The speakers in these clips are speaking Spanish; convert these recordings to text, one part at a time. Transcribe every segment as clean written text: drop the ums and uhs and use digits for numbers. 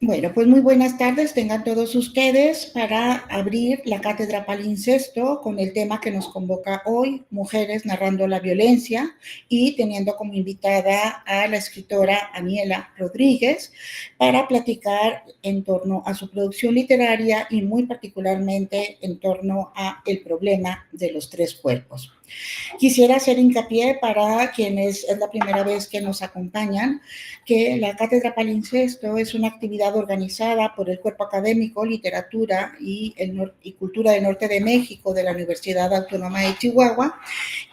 Bueno, pues muy buenas tardes tengan todos ustedes para abrir la cátedra Palincesto con el tema que nos convoca hoy, Mujeres narrando la violencia, y teniendo como invitada a la escritora Aniela Rodríguez para platicar en torno a su producción literaria y muy particularmente en torno a el problema de los tres cuerpos. Quisiera hacer hincapié para quienes es la primera vez que nos acompañan, que la Cátedra Palincesto es una actividad organizada por el Cuerpo Académico, Literatura y Cultura del Norte de México de la Universidad Autónoma de Chihuahua,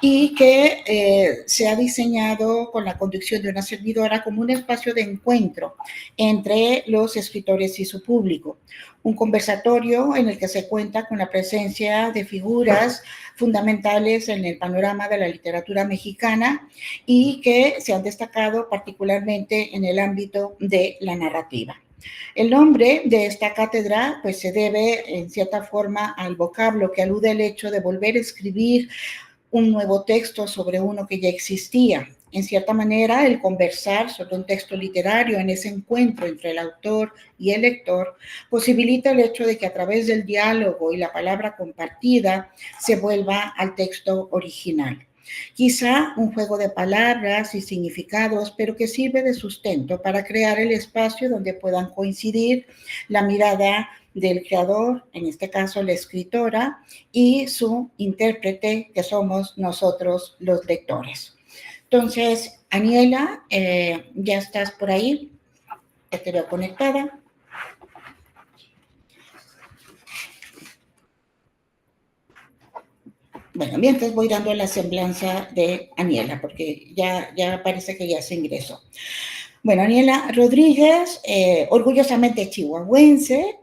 y que se ha diseñado con la conducción de una servidora como un espacio de encuentro entre los escritores y su público. Un conversatorio en el que se cuenta con la presencia de figuras fundamentales en el panorama de la literatura mexicana y que se han destacado particularmente en el ámbito de la narrativa. El nombre de esta cátedra pues se debe en cierta forma al vocablo que alude al hecho de volver a escribir un nuevo texto sobre uno que ya existía. En cierta manera, el conversar sobre un texto literario en ese encuentro entre el autor y el lector posibilita el hecho de que a través del diálogo y la palabra compartida se vuelva al texto original. Quizá un juego de palabras y significados, pero que sirve de sustento para crear el espacio donde puedan coincidir la mirada del creador, en este caso la escritora, y su intérprete, que somos nosotros los lectores. Entonces, Aniela, ya estás por ahí, ya te veo conectada. Bueno, mientras voy dando la semblanza de Aniela, porque ya parece que ya se ingresó. Bueno, Aniela Rodríguez, orgullosamente chihuahuense,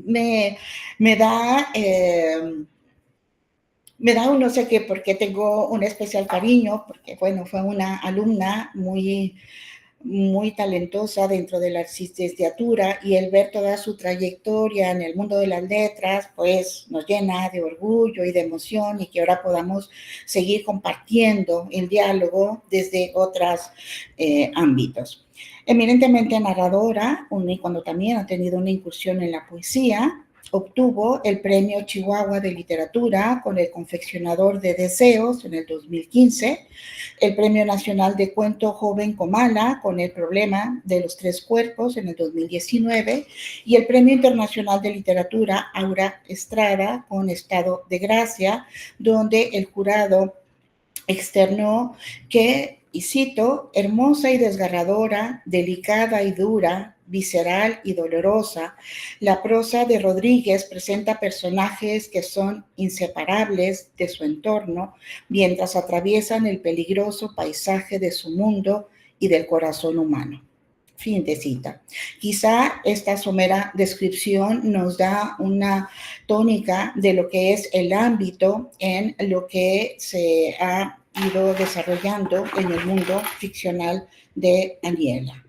me, me da... me da un no sé qué, porque tengo un especial cariño, porque, bueno, fue una alumna muy talentosa dentro de la licenciatura, y el ver toda su trayectoria en el mundo de las letras, pues nos llena de orgullo y de emoción, y que ahora podamos seguir compartiendo el diálogo desde otros ámbitos. Eminentemente narradora, y cuando también ha tenido una incursión en la poesía, obtuvo el Premio Chihuahua de Literatura con El Confeccionador de Deseos en el 2015, el Premio Nacional de Cuento Joven Comala con El Problema de los Tres Cuerpos en el 2019 y el Premio Internacional de Literatura Aura Estrada con Estado de Gracia, donde el jurado externó que, y cito, hermosa y desgarradora, delicada y dura, visceral y dolorosa, la prosa de Rodríguez presenta personajes que son inseparables de su entorno mientras atraviesan el peligroso paisaje de su mundo y del corazón humano. Fin de cita. Quizá esta somera descripción nos da una tónica de lo que es el ámbito en lo que se ha ido desarrollando en el mundo ficcional de Aniela.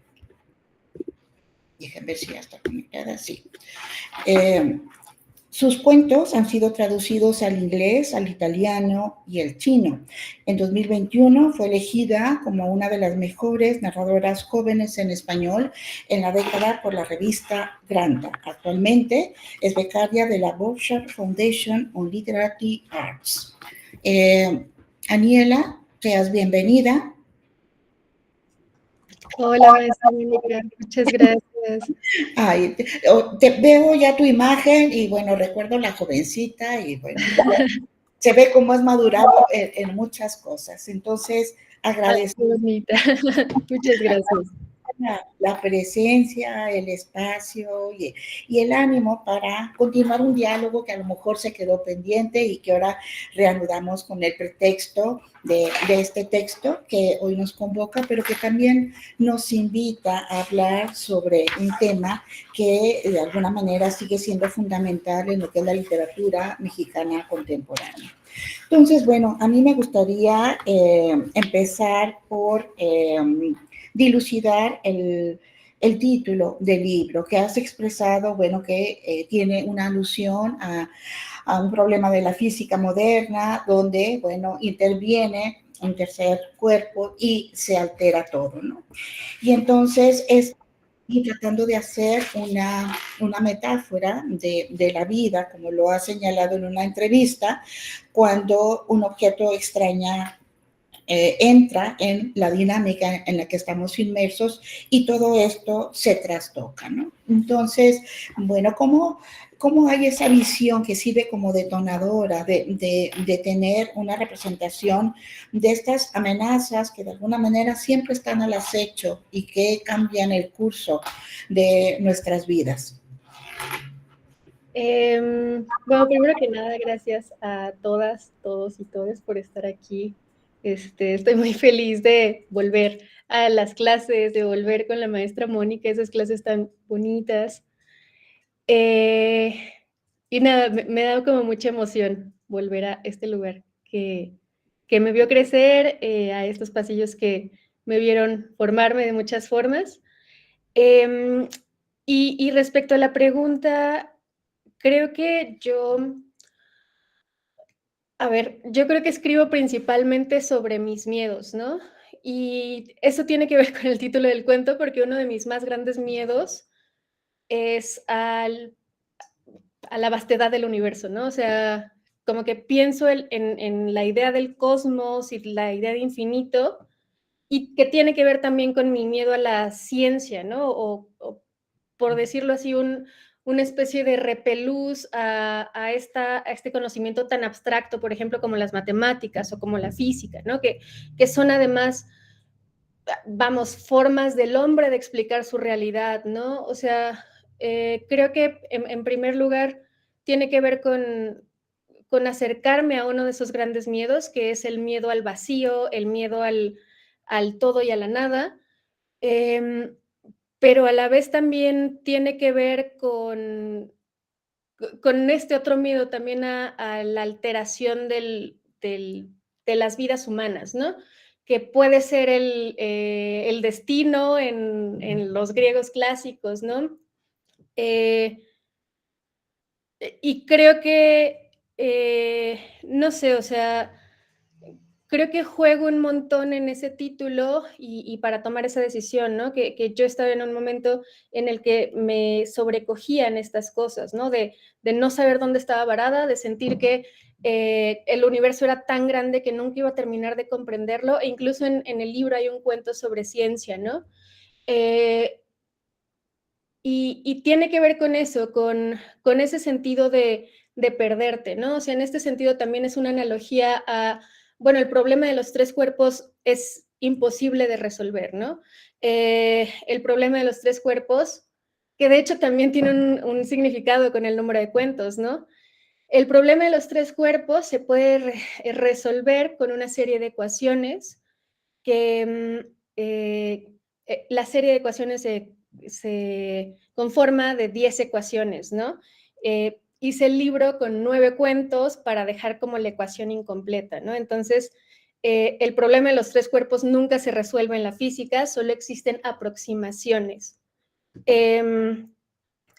Déjenme ver si ya está conectada, sí. Sus cuentos han sido traducidos al inglés, al italiano y al chino. En 2021 fue elegida como una de las mejores narradoras jóvenes en español en la década por la revista Granta. Actualmente es becaria de la Bouchard Foundation on Literary Arts. Aniela, seas bienvenida. Hola, maestra Mónica, muchas gracias. Ay, te veo ya tu imagen y bueno, recuerdo la jovencita y bueno, se ve cómo has madurado en muchas cosas. Entonces, agradezco. Qué bonita. Muchas gracias. La presencia, el espacio y el ánimo para continuar un diálogo que a lo mejor se quedó pendiente y que ahora reanudamos con el pretexto de este texto que hoy nos convoca, pero que también nos invita a hablar sobre un tema que de alguna manera sigue siendo fundamental en lo que es la literatura mexicana contemporánea. Entonces, bueno, a mí me gustaría empezar por dilucidar el título del libro, que has expresado, bueno, que tiene una alusión a un problema de la física moderna, donde, bueno, interviene un tercer cuerpo y se altera todo, ¿no? Y entonces y tratando de hacer una metáfora de la vida, como lo ha señalado en una entrevista, cuando un objeto extraña entra en la dinámica en la que estamos inmersos y todo esto se trastoca, ¿no? Entonces, bueno, ¿cómo hay esa visión que sirve como detonadora de tener una representación de estas amenazas que de alguna manera siempre están al acecho y que cambian el curso de nuestras vidas? Bueno, primero que nada, gracias a todas, todos y todes por estar aquí. Estoy muy feliz de volver a las clases, de volver con la maestra Mónica, esas clases tan bonitas. Y nada, me da como mucha emoción volver a este lugar que me vio crecer, a estos pasillos que me vieron formarme de muchas formas. Em, y respecto a la pregunta, creo que yo creo que escribo principalmente sobre mis miedos, ¿no? Y eso tiene que ver con el título del cuento, porque uno de mis más grandes miedos es a la vastedad del universo, ¿no? O sea, como que pienso en la idea del cosmos y la idea de infinito, y que tiene que ver también con mi miedo a la ciencia, ¿no? O por decirlo así, una especie de repelús a este conocimiento tan abstracto, por ejemplo, como las matemáticas o como la física, ¿no? Que son además, vamos, formas del hombre de explicar su realidad, ¿no? O sea, creo que en primer lugar tiene que ver con acercarme a uno de esos grandes miedos, que es el miedo al vacío, el miedo al todo y a la nada. Eh, pero a la vez también tiene que ver con este otro miedo también a la alteración de las vidas humanas, ¿no? Que puede ser el destino en los griegos clásicos, ¿no? Eh, y creo que, no sé, o sea, creo que juego un montón en ese título y para tomar esa decisión, ¿no? Que yo estaba en un momento en el que me sobrecogían estas cosas, ¿no? De no saber dónde estaba varada, de sentir que el universo era tan grande que nunca iba a terminar de comprenderlo, e incluso en el libro hay un cuento sobre ciencia, ¿no? Eh, y tiene que ver con eso, con ese sentido de perderte, ¿no? O sea, en este sentido también es una analogía a, bueno, el problema de los tres cuerpos es imposible de resolver, ¿no? El problema de los tres cuerpos, que de hecho también tiene un significado con el número de cuentos, ¿no? El problema de los tres cuerpos se puede resolver con una serie de ecuaciones que la serie de ecuaciones se conforma de 10 ecuaciones, ¿no? Hice el libro con 9 cuentos para dejar como la ecuación incompleta, ¿no? Entonces, el problema de los tres cuerpos nunca se resuelve en la física, solo existen aproximaciones.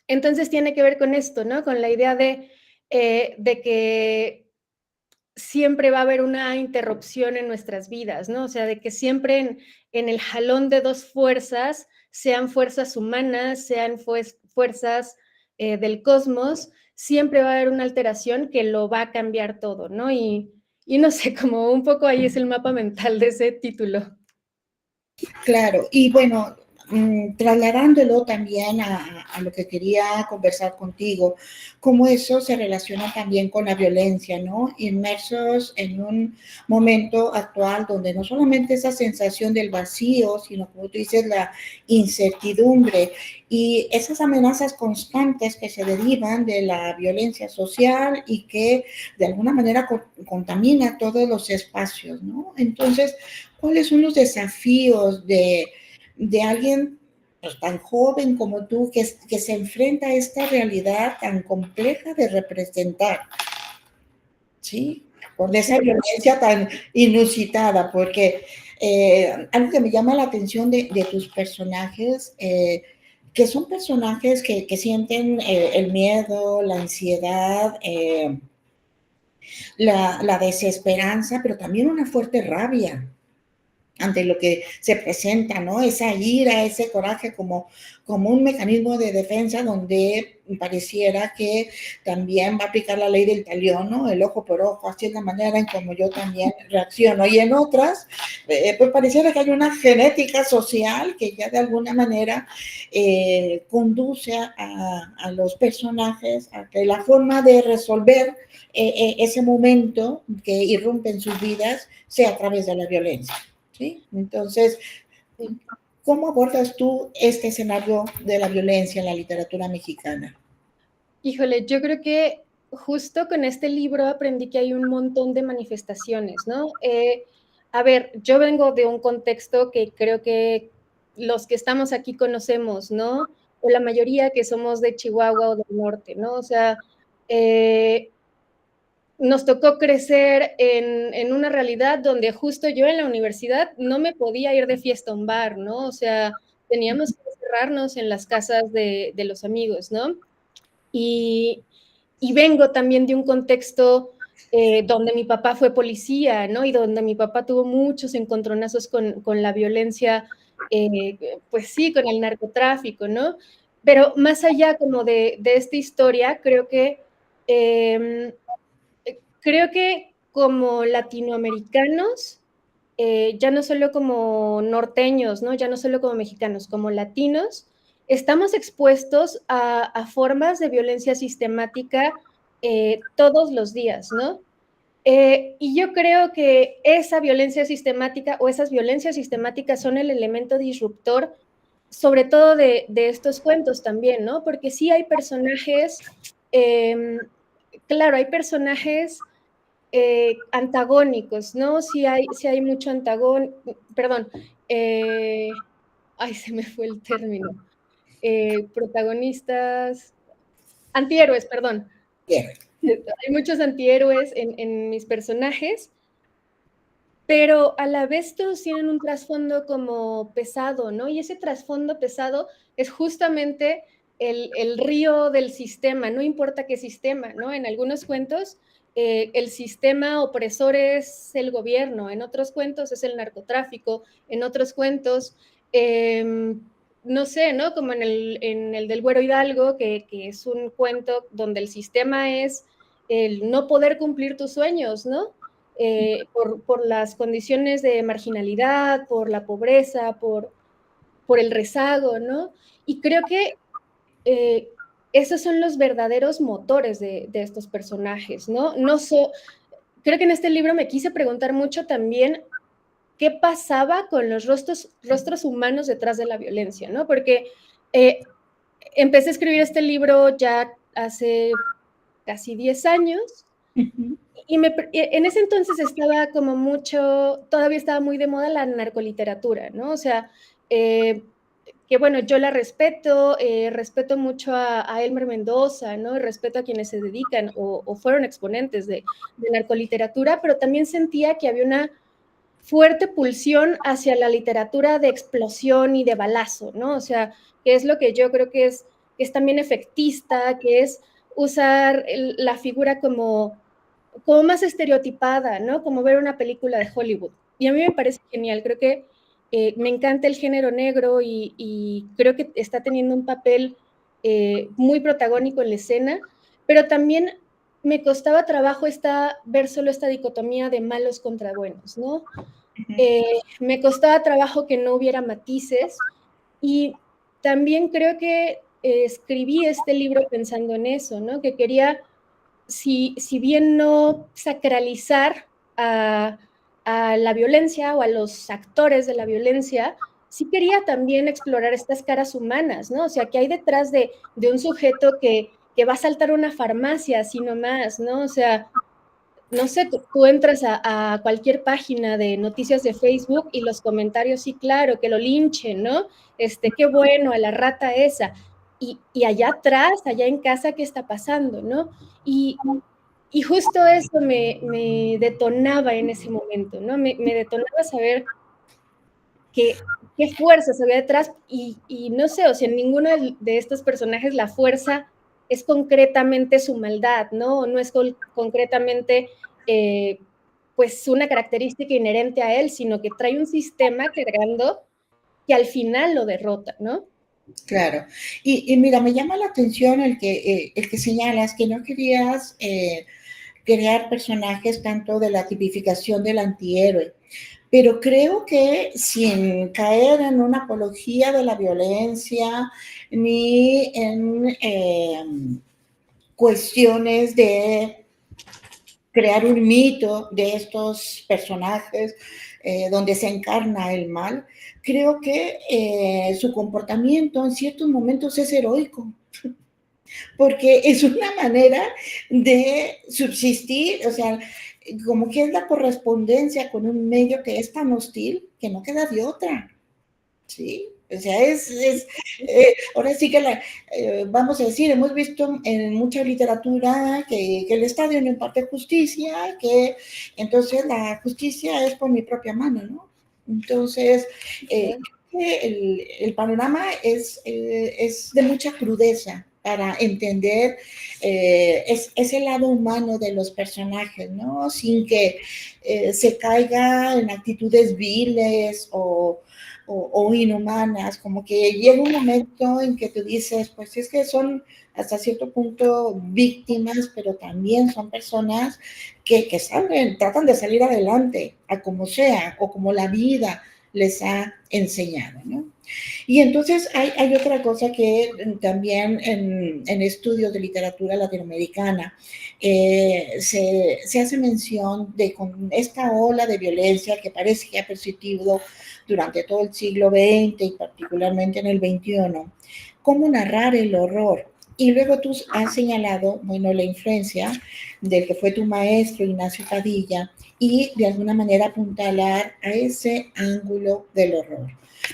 Entonces, tiene que ver con esto, ¿no? Con la idea de que siempre va a haber una interrupción en nuestras vidas, ¿no? O sea, de que siempre en el jalón de dos fuerzas, sean fuerzas humanas, sean fuerzas del cosmos, siempre va a haber una alteración que lo va a cambiar todo, ¿no? Y no sé, como un poco ahí es el mapa mental de ese título. Claro, y bueno, trasladándolo también a lo que quería conversar contigo, cómo eso se relaciona también con la violencia, ¿no? Inmersos en un momento actual donde no solamente esa sensación del vacío, sino como tú dices, la incertidumbre y esas amenazas constantes que se derivan de la violencia social y que de alguna manera contamina todos los espacios, ¿no? Entonces, ¿cuáles son los desafíos de alguien pues, tan joven como tú que se enfrenta a esta realidad tan compleja de representar? ¿Sí? Con esa violencia tan inusitada, porque algo que me llama la atención de tus personajes, que son personajes que sienten el miedo, la ansiedad, la desesperanza, pero también una fuerte rabia. ante lo que se presenta, ¿no? Esa ira, ese coraje como un mecanismo de defensa donde pareciera que también va a aplicar la ley del talión, ¿no? El ojo por ojo, así es la manera en como yo también reacciono. Y en otras, pues pareciera que hay una genética social que ya de alguna manera conduce a los personajes a que la forma de resolver ese momento que irrumpe en sus vidas sea a través de la violencia. ¿Sí? Entonces, ¿cómo abordas tú este escenario de la violencia en la literatura mexicana? Híjole, yo creo que justo con este libro aprendí que hay un montón de manifestaciones, ¿no? A ver, yo vengo de un contexto que creo que los que estamos aquí conocemos, ¿no? O la mayoría que somos de Chihuahua o del norte, ¿no? O sea, nos tocó crecer en una realidad donde justo yo en la universidad no me podía ir de fiesta a un bar, ¿no? O sea, teníamos que encerrarnos en las casas de los amigos, ¿no? Y, y vengo también de un contexto donde mi papá fue policía, ¿no? Y donde mi papá tuvo muchos encontronazos con la violencia, pues sí, con el narcotráfico, ¿no? Pero más allá como de esta historia, eh, creo que como latinoamericanos, ya no solo como norteños, ¿no? Ya no solo como mexicanos, como latinos, estamos expuestos a formas de violencia sistemática todos los días, ¿no? Y yo creo que esa violencia sistemática o esas violencias sistemáticas son el elemento disruptor, sobre todo de estos cuentos también, ¿no? Porque sí hay personajes, claro, hay personajes antagónicos, ¿no? Sí hay mucho perdón, ay, se me fue el término. Protagonistas, antihéroes, perdón. Bien. Hay muchos antihéroes en mis personajes, pero a la vez todos tienen un trasfondo como pesado, ¿no? Y ese trasfondo pesado es justamente el río del sistema, no importa qué sistema, ¿no? En algunos cuentos el sistema opresor es el gobierno, en otros cuentos es el narcotráfico, en otros cuentos, no sé, ¿no? Como en el del Güero Hidalgo, que es un cuento donde el sistema es el no poder cumplir tus sueños, ¿no? Por las condiciones de marginalidad, por la pobreza, por el rezago, ¿no? Y creo que eh, esos son los verdaderos motores de estos personajes, ¿no? Creo que en este libro me quise preguntar mucho también qué pasaba con los rostros humanos detrás de la violencia, ¿no? Porque empecé a escribir este libro ya hace casi 10 años en ese entonces estaba como todavía estaba muy de moda la narcoliteratura, ¿no? O sea, que bueno, yo la respeto, respeto mucho a Elmer Mendoza, ¿no? Y respeto a quienes se dedican o fueron exponentes de narcoliteratura, pero también sentía que había una fuerte pulsión hacia la literatura de explosión y de balazo, ¿no? O sea, que es lo que yo creo que es también efectista, que es usar la figura como más estereotipada, ¿no? Como ver una película de Hollywood. Y a mí me parece genial, creo que me encanta el género negro y creo que está teniendo un papel muy protagónico en la escena, pero también me costaba trabajo ver solo esta dicotomía de malos contra buenos, ¿no? Me costaba trabajo que no hubiera matices y también creo que escribí este libro pensando en eso, ¿no? Que quería si bien no sacralizar a la violencia o a los actores de la violencia, sí quería también explorar estas caras humanas, ¿no? O sea, que hay detrás de un sujeto que va a saltar una farmacia así nomás, ¿no? O sea, no sé, tú entras a cualquier página de noticias de Facebook y los comentarios, sí, claro, que lo linchen, ¿no? Qué bueno, a la rata esa. Y allá atrás, allá en casa, ¿qué está pasando, no? Y, y justo eso me detonaba en ese momento, ¿no? Me detonaba saber qué fuerzas había detrás y no sé, o sea, en ninguno de estos personajes la fuerza es concretamente su maldad, ¿no? No es concretamente pues una característica inherente a él, sino que trae un sistema cargando que al final lo derrota, ¿no? Claro. Y mira, me llama la atención el que señalas que no querías crear personajes tanto de la tipificación del antihéroe, pero creo que sin caer en una apología de la violencia ni en cuestiones de crear un mito de estos personajes donde se encarna el mal, creo que su comportamiento en ciertos momentos es heroico, porque es una manera de subsistir, o sea, como que es la correspondencia con un medio que es tan hostil que no queda de otra, ¿sí? O sea, ahora sí que vamos a decir, hemos visto en mucha literatura que el Estado no imparte justicia, que entonces la justicia es por mi propia mano, ¿no? Entonces, el panorama es de mucha crudeza para entender ese lado humano de los personajes, ¿no? Sin que se caiga en actitudes viles o inhumanas, como que llega un momento en que tú dices, pues es que son hasta cierto punto víctimas, pero también son personas que tratan de salir adelante, a como sea, o como la vida les ha enseñado, ¿no? Y entonces hay otra cosa que también en estudios de literatura latinoamericana se hace mención de con esta ola de violencia que parece que ha persistido durante todo el siglo XX y particularmente en el XXI, cómo narrar el horror. Y luego tú has señalado, bueno, la influencia del que fue tu maestro, Ignacio Padilla, y de alguna manera apuntalar a ese ángulo del horror.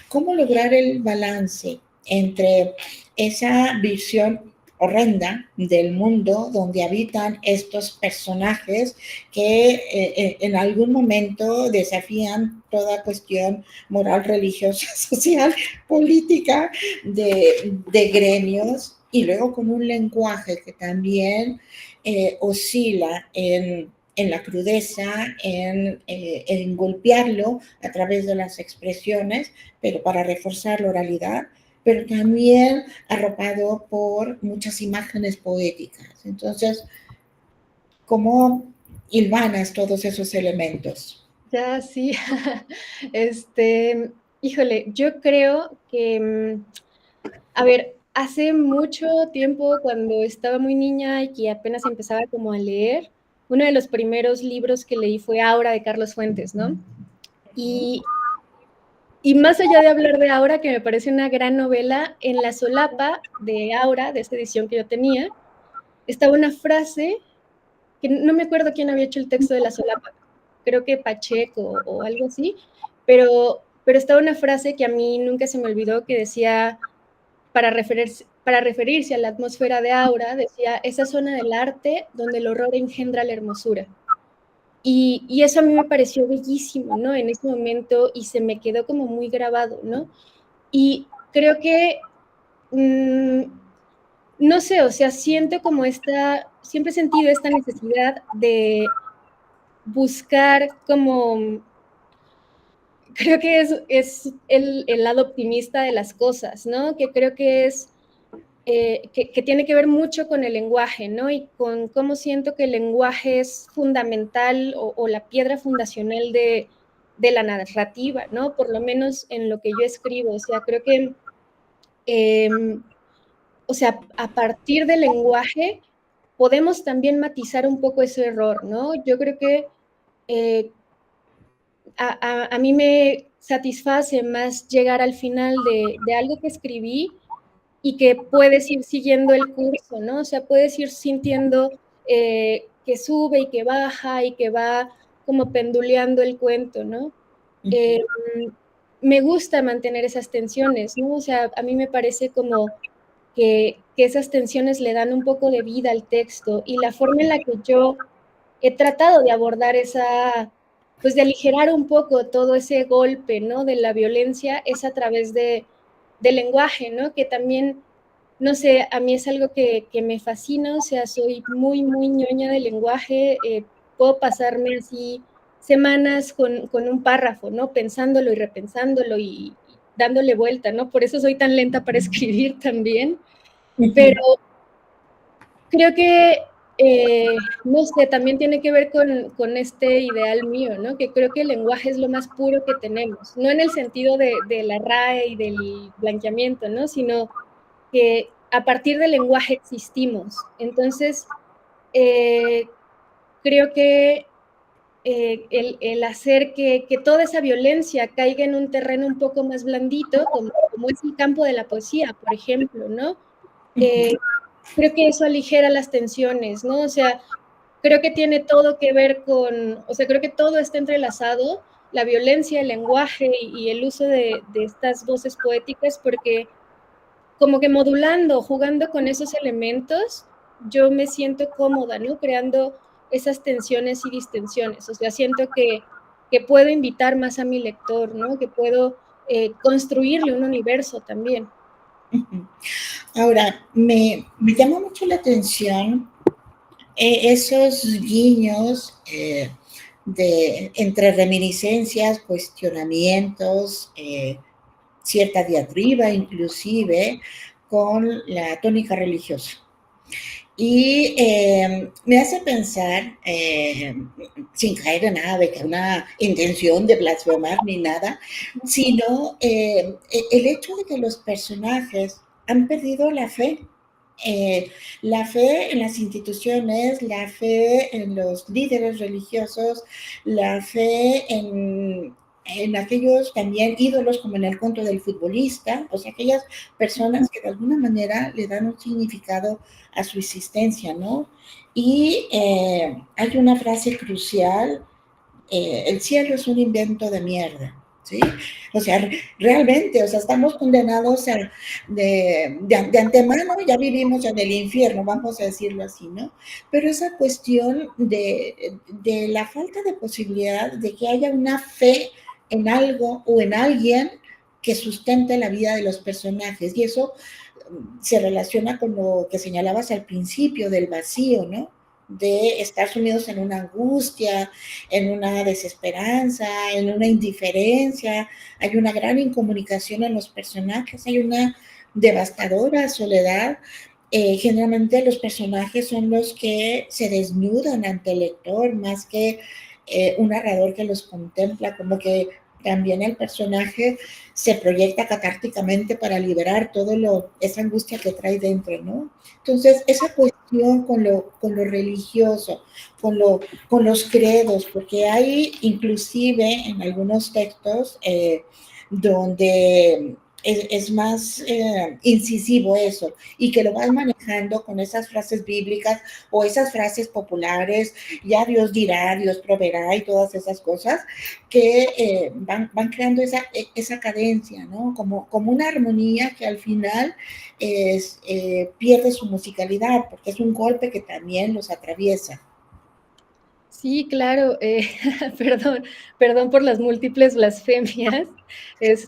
¿Cómo lograr el balance entre esa visión horrenda del mundo donde habitan estos personajes que en algún momento desafían toda cuestión moral, religiosa, social, política de gremios, y luego con un lenguaje que también oscila en la crudeza, en golpearlo a través de las expresiones, pero para reforzar la oralidad, pero también arropado por muchas imágenes poéticas. Entonces, ¿cómo hilvanas todos esos elementos? Ya, sí. Híjole, yo creo que, a ver, hace mucho tiempo, cuando estaba muy niña y que apenas empezaba como a leer, uno de los primeros libros que leí fue Aura de Carlos Fuentes, ¿no? Y, y más allá de hablar de Aura, que me parece una gran novela, en la solapa de Aura, de esta edición que yo tenía, estaba una frase que no me acuerdo quién había hecho el texto de la solapa, creo que Pacheco o algo así, pero estaba una frase que a mí nunca se me olvidó, que decía, para referirse a la atmósfera de Aura, decía, esa zona del arte donde el horror engendra la hermosura. Y eso a mí me pareció bellísimo, ¿no? En ese momento, y se me quedó como muy grabado, ¿no? Y creo que, no sé, o sea, siento como siempre he sentido esta necesidad de buscar como, creo que es el lado optimista de las cosas, ¿no? Que creo que que tiene que ver mucho con el lenguaje, ¿no? Y con cómo siento que el lenguaje es fundamental o la piedra fundacional de la narrativa, ¿no? Por lo menos en lo que yo escribo, o sea, creo que, o sea, a partir del lenguaje podemos también matizar un poco ese error, ¿no? Yo creo que eh, a mí me satisface más llegar al final de algo que escribí y que puedes ir siguiendo el curso, ¿no? O sea, puedes ir sintiendo que sube y que baja y que va como penduleando el cuento, ¿no? Eh, Me gusta mantener esas tensiones, ¿no? O sea, a mí me parece como que esas tensiones le dan un poco de vida al texto, y la forma en la que yo he tratado de abordar pues de aligerar un poco todo ese golpe, ¿no? De la violencia es a través del lenguaje, ¿no? Que también, no sé, a mí es algo que me fascina, o sea, soy muy, muy ñoña del lenguaje, puedo pasarme así semanas con un párrafo, ¿no? Pensándolo y repensándolo y dándole vuelta, ¿no? Por eso soy tan lenta para escribir también, pero creo que, no sé, también tiene que ver con este ideal mío, ¿no? Que creo que el lenguaje es lo más puro que tenemos, no en el sentido de la RAE y del blanqueamiento, ¿no? Sino que a partir del lenguaje existimos. Entonces, creo que el hacer que toda esa violencia caiga en un terreno un poco más blandito, como es el campo de la poesía, por ejemplo, ¿no? Creo que eso aligera las tensiones, ¿no? O sea, creo que tiene todo que ver o sea, creo que todo está entrelazado, la violencia, el lenguaje y el uso de estas voces poéticas, porque como que modulando, jugando con esos elementos, yo me siento cómoda, ¿no? Creando esas tensiones y distensiones. O sea, siento que puedo invitar más a mi lector, ¿no? Que puedo construirle un universo también. Ahora, me llama mucho la atención esos guiños entre reminiscencias, cuestionamientos, cierta diatriba inclusive, con la tónica religiosa. Y me hace pensar, sin caer en nada de que una intención de blasfemar ni nada, sino el hecho de que los personajes han perdido la fe en las instituciones, la fe en los líderes religiosos, la fe en aquellos también ídolos como en el conto del futbolista, o sea, aquellas personas que de alguna manera le dan un significado a su existencia, ¿no? Y hay una frase crucial, el cielo es un invento de mierda, ¿sí? O sea, realmente, o sea, estamos condenados de antemano, ya vivimos en el infierno, vamos a decirlo así, ¿no? Pero esa cuestión de la falta de posibilidad de que haya una fe en algo o en alguien que sustente la vida de los personajes, y eso se relaciona con lo que señalabas al principio del vacío, ¿no? De estar sumidos en una angustia, en una desesperanza, en una indiferencia, hay una gran incomunicación en los personajes, hay una devastadora soledad. Generalmente los personajes son los que se desnudan ante el lector más que un narrador que los contempla, como que también el personaje se proyecta catárticamente para liberar esa angustia que trae dentro, ¿no? Entonces, esa cuestión con lo religioso, con los credos, porque hay inclusive en algunos textos donde es más incisivo eso, y que lo vas manejando con esas frases bíblicas o esas frases populares, ya Dios dirá, Dios proveerá y todas esas cosas, que van creando esa cadencia, ¿no? Como una armonía que al final pierde su musicalidad, porque es un golpe que también los atraviesa. Sí, claro, perdón, perdón por las múltiples blasfemias, es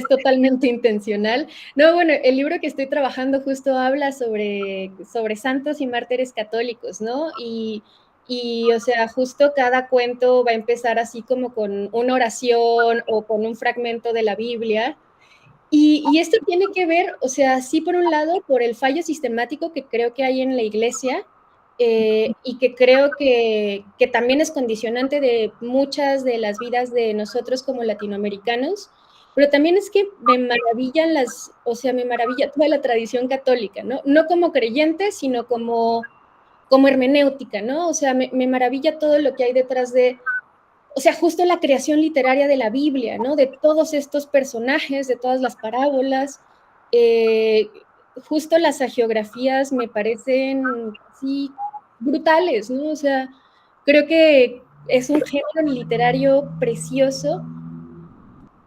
totalmente intencional. No, bueno, el libro que estoy trabajando justo habla sobre santos y mártires católicos, ¿no? O sea, justo cada cuento va a empezar así como con una oración o con un fragmento de la Biblia. Y esto tiene que ver, o sea, sí por un lado, por el fallo sistemático que creo que hay en la iglesia, y que creo que también es condicionante de muchas de las vidas de nosotros como latinoamericanos, pero también es que me maravillan o sea, me maravilla toda la tradición católica, ¿no? No como creyente, sino como hermenéutica, ¿no? O sea, me maravilla todo lo que hay detrás o sea, justo la creación literaria de la Biblia, ¿no? De todos estos personajes, de todas las parábolas. Eh, Justo las hagiografías me parecen así brutales, ¿no? O sea, creo que es un género literario precioso.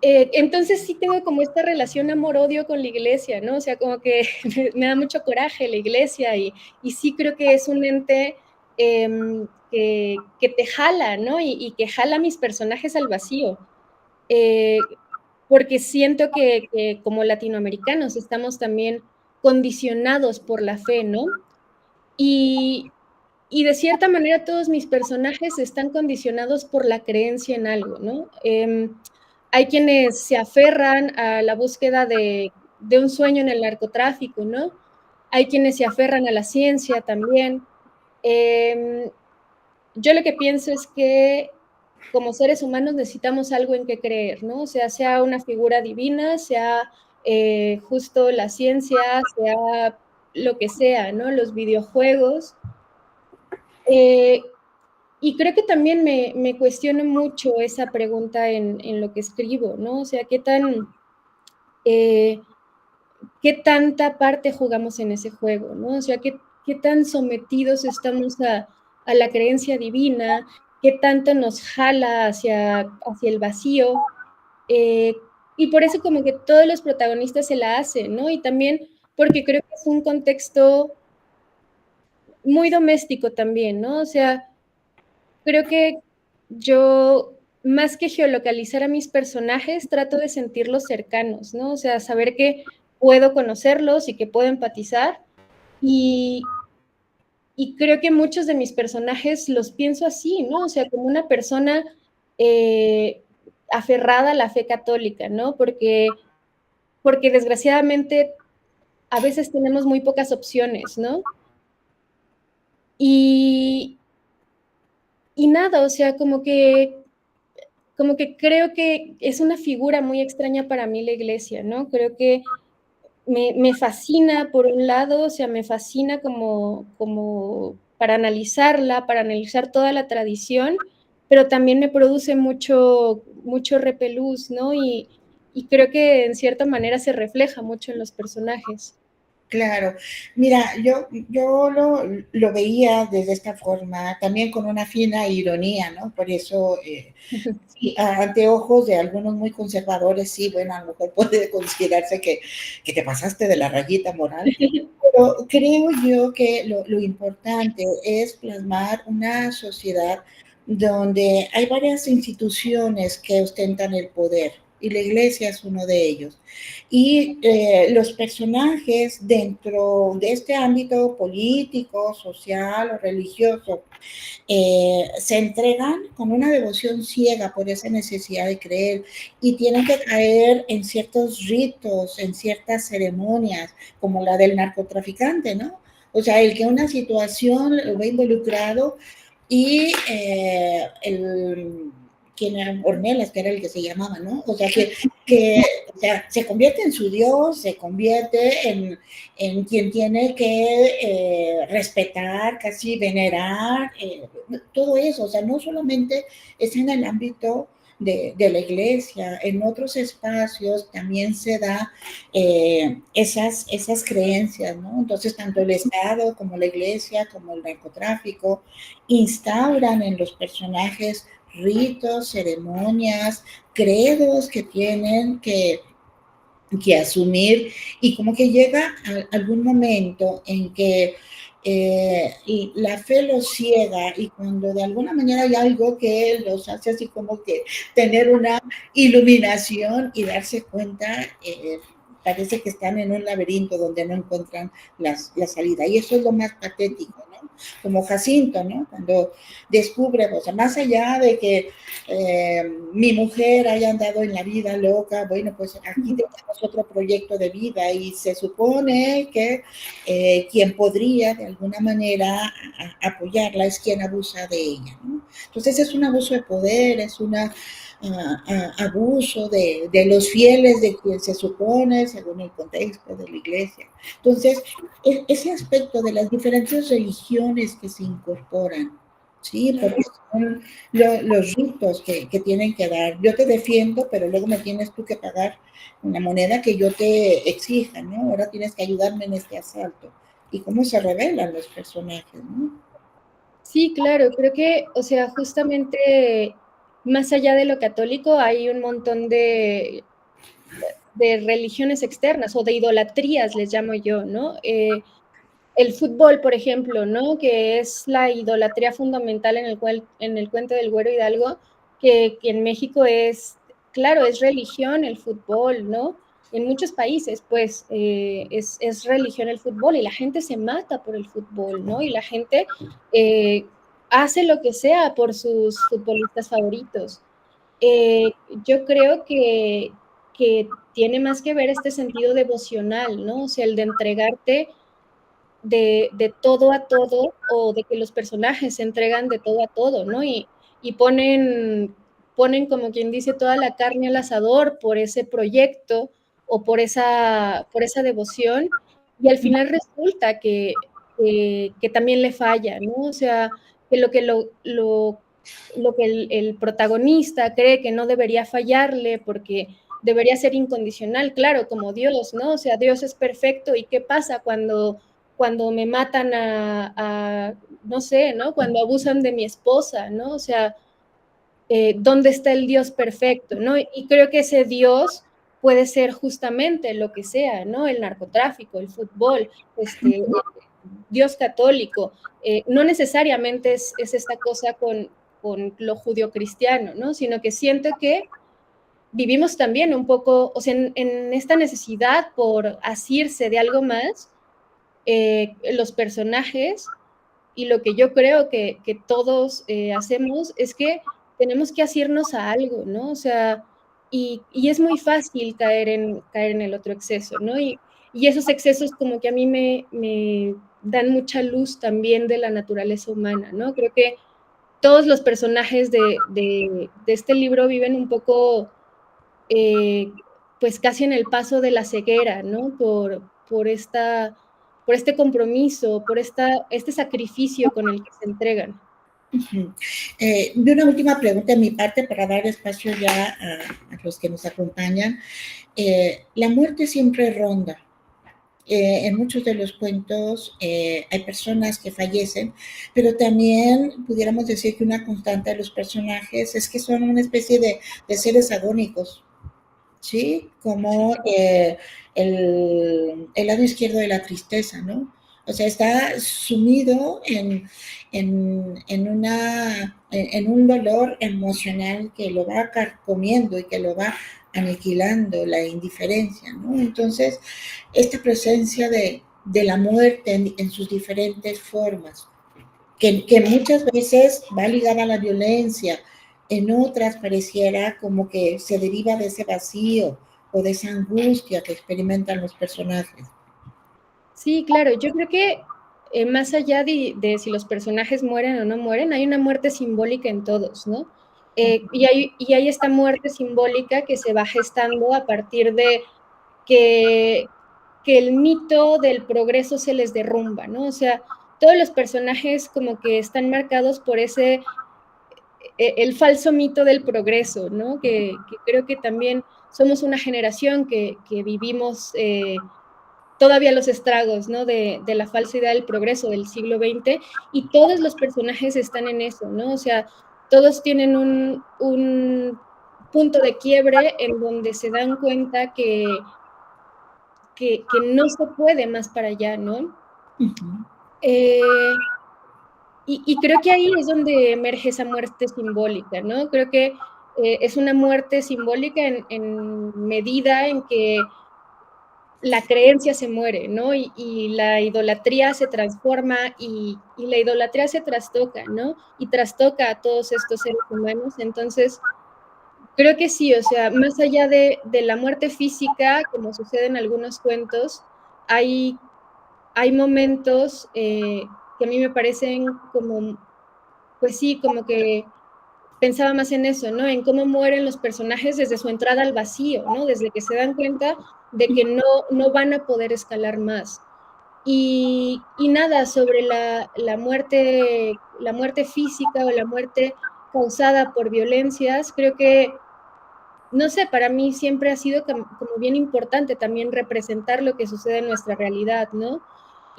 Entonces sí tengo como esta relación amor-odio con la iglesia, ¿no? O sea, como que me da mucho coraje la iglesia y sí creo que es un ente que te jala, ¿no? Y que jala a mis personajes al vacío. Porque siento que como latinoamericanos estamos también condicionados por la fe, ¿no? Y, y de cierta manera todos mis personajes están condicionados por la creencia en algo, ¿no? Hay quienes se aferran a la búsqueda de un sueño en el narcotráfico, ¿no? Hay quienes se aferran a la ciencia también. Yo lo que pienso es que como seres humanos necesitamos algo en que creer, ¿no? O sea una figura divina, sea justo la ciencia, sea lo que sea, ¿no? Los videojuegos. Y creo que también me cuestiono mucho esa pregunta en lo que escribo, ¿no? O sea, eh, qué tanta parte jugamos en ese juego, ¿no? O sea, qué tan sometidos estamos a la creencia divina, qué tanto nos jala hacia el vacío. Y por eso como que todos los protagonistas se la hacen, ¿no? Y también porque creo que es un contexto muy doméstico también, ¿no? O sea, creo que yo, más que geolocalizar a mis personajes, trato de sentirlos cercanos, ¿no? O sea, saber que puedo conocerlos y que puedo empatizar. Y, y creo que muchos de mis personajes los pienso así, ¿no? O sea, como una persona eh, aferrada a la fe católica, ¿no? Porque desgraciadamente a veces tenemos muy pocas opciones, ¿no? Y, y nada, o sea, como que creo que es una figura muy extraña para mí la iglesia, ¿no? Creo que me fascina por un lado, o sea, me fascina como para analizarla, para analizar toda la tradición, pero también me produce mucho repelús, ¿no? Y creo que en cierta manera se refleja mucho en los personajes. Claro, mira, yo lo veía desde esta forma, también con una fina ironía, ¿no? Por eso, sí, ante ojos de algunos muy conservadores, sí, bueno, a lo mejor puede considerarse que te pasaste de la rayita moral, pero creo yo que lo importante es plasmar una sociedad donde hay varias instituciones que ostentan el poder y la iglesia es uno de ellos. Y los personajes dentro de este ámbito político, social o religioso se entregan con una devoción ciega por esa necesidad de creer y tienen que caer en ciertos ritos, en ciertas ceremonias, como la del narcotraficante, ¿no? O sea, el que una situación lo ve involucrado y quien era Ornelas, que era el que se llamaba, ¿no? O sea, o sea, se convierte en su Dios, se convierte en quien tiene que respetar, casi venerar, todo eso. O sea, no solamente es en el ámbito de la iglesia, en otros espacios también se da esas creencias, ¿no? Entonces, tanto el Estado como la iglesia, como el narcotráfico, instauran en los personajes ritos, ceremonias, credos que tienen que asumir y como que llega a algún momento en que y la fe los ciega y cuando de alguna manera hay algo que los hace así como que tener una iluminación y darse cuenta, parece que están en un laberinto donde no encuentran la salida. Y eso es lo más patético, ¿no? Como Jacinto, ¿no? Cuando descubre, o sea, más allá de que mi mujer haya andado en la vida loca, bueno, pues aquí tenemos otro proyecto de vida y se supone que quien podría de alguna manera apoyarla es quien abusa de ella, ¿no? Entonces es un abuso de poder, es una abuso de los fieles de quien se supone, según el contexto de la iglesia. Entonces, ese aspecto de las diferentes religiones que se incorporan, ¿sí? Porque son los ritos que tienen que dar. Yo te defiendo, pero luego me tienes tú que pagar una moneda que yo te exija, ¿no? Ahora tienes que ayudarme en este asalto. Y cómo se revelan los personajes, ¿no? Sí, claro, creo que, o sea, justamente más allá de lo católico hay un montón de religiones externas o de idolatrías, les llamo yo, ¿no? El fútbol, por ejemplo, ¿no? Que es la idolatría fundamental en el cuento del Güero Hidalgo, que en México es, claro, es religión el fútbol, ¿no? en muchos países, pues, es religión el fútbol y la gente se mata por el fútbol, ¿no? Y la gente hace lo que sea por sus futbolistas favoritos. Yo creo que tiene más que ver este sentido devocional, ¿no? O sea, el de entregarte de todo a todo, o de que los personajes se entregan de todo a todo, ¿no? Y ponen, como quien dice, toda la carne al asador por ese proyecto o por esa devoción, y al final resulta que también le falla, ¿no? O sea, lo que el protagonista cree que no debería fallarle porque debería ser incondicional, claro, como Dios, ¿no? O sea, Dios es perfecto, ¿y qué pasa cuando me matan no sé, ¿no? Cuando abusan de mi esposa, ¿no? O sea, ¿dónde está el Dios perfecto, ¿no? Y creo que ese Dios puede ser justamente lo que sea, ¿no? El narcotráfico, el fútbol, Dios católico. No necesariamente es esta cosa con lo judio-cristiano, ¿no? Sino que siento que vivimos también un poco, o sea, en esta necesidad por asirse de algo más, los personajes, y lo que yo creo que todos hacemos es que tenemos que asirnos a algo, ¿no? O sea, y es muy fácil caer en el otro exceso, ¿no? Y esos excesos como que a mí me dan mucha luz también de la naturaleza humana, ¿no? Creo que todos los personajes de este libro viven un poco, eh, pues casi en el paso de la ceguera, ¿no? Por este compromiso, por este sacrificio con el que se entregan. Ujú. Y una última pregunta de mi parte para dar espacio ya a los que nos acompañan. La muerte siempre ronda. En muchos de los cuentos hay personas que fallecen, pero también pudiéramos decir que una constante de los personajes es que son una especie de seres agónicos, ¿sí? Como el lado izquierdo de la tristeza, ¿no? O sea, está sumido en un dolor emocional que lo va carcomiendo y que lo va aniquilando, la indiferencia, ¿no? Entonces, esta presencia de la muerte en sus diferentes formas, que muchas veces va ligada a la violencia, en otras pareciera como que se deriva de ese vacío o de esa angustia que experimentan los personajes. Sí, claro, yo creo que más allá de si los personajes mueren o no mueren, hay una muerte simbólica en todos, ¿no? Y hay esta muerte simbólica que se va gestando a partir de que, que el mito del progreso se les derrumba, ¿no? O sea, todos los personajes como que están marcados por el falso mito del progreso, ¿no? Que creo que también somos una generación que vivimos todavía los estragos, ¿no? De la falsa idea del progreso del siglo XX, y todos los personajes están en eso, ¿no? O sea, todos tienen un punto de quiebre en donde se dan cuenta que no se puede más para allá, ¿no? Uh -huh. Y creo que ahí es donde emerge esa muerte simbólica, ¿no? Creo que es una muerte simbólica en medida en que la creencia se muere, ¿no? Y la idolatría se transforma y la idolatría se trastoca, ¿no? Y trastoca a todos estos seres humanos. Entonces, creo que sí, o sea, más allá de la muerte física, como sucede en algunos cuentos, hay, hay momentos que a mí me parecen como, pues sí, como que pensaba más en eso, ¿no? En cómo mueren los personajes desde su entrada al vacío, ¿no? Desde que se dan cuenta de que no van a poder escalar más. Y nada, sobre la muerte física o la muerte causada por violencias, creo que, no sé, para mí siempre ha sido como bien importante también representar lo que sucede en nuestra realidad, ¿no?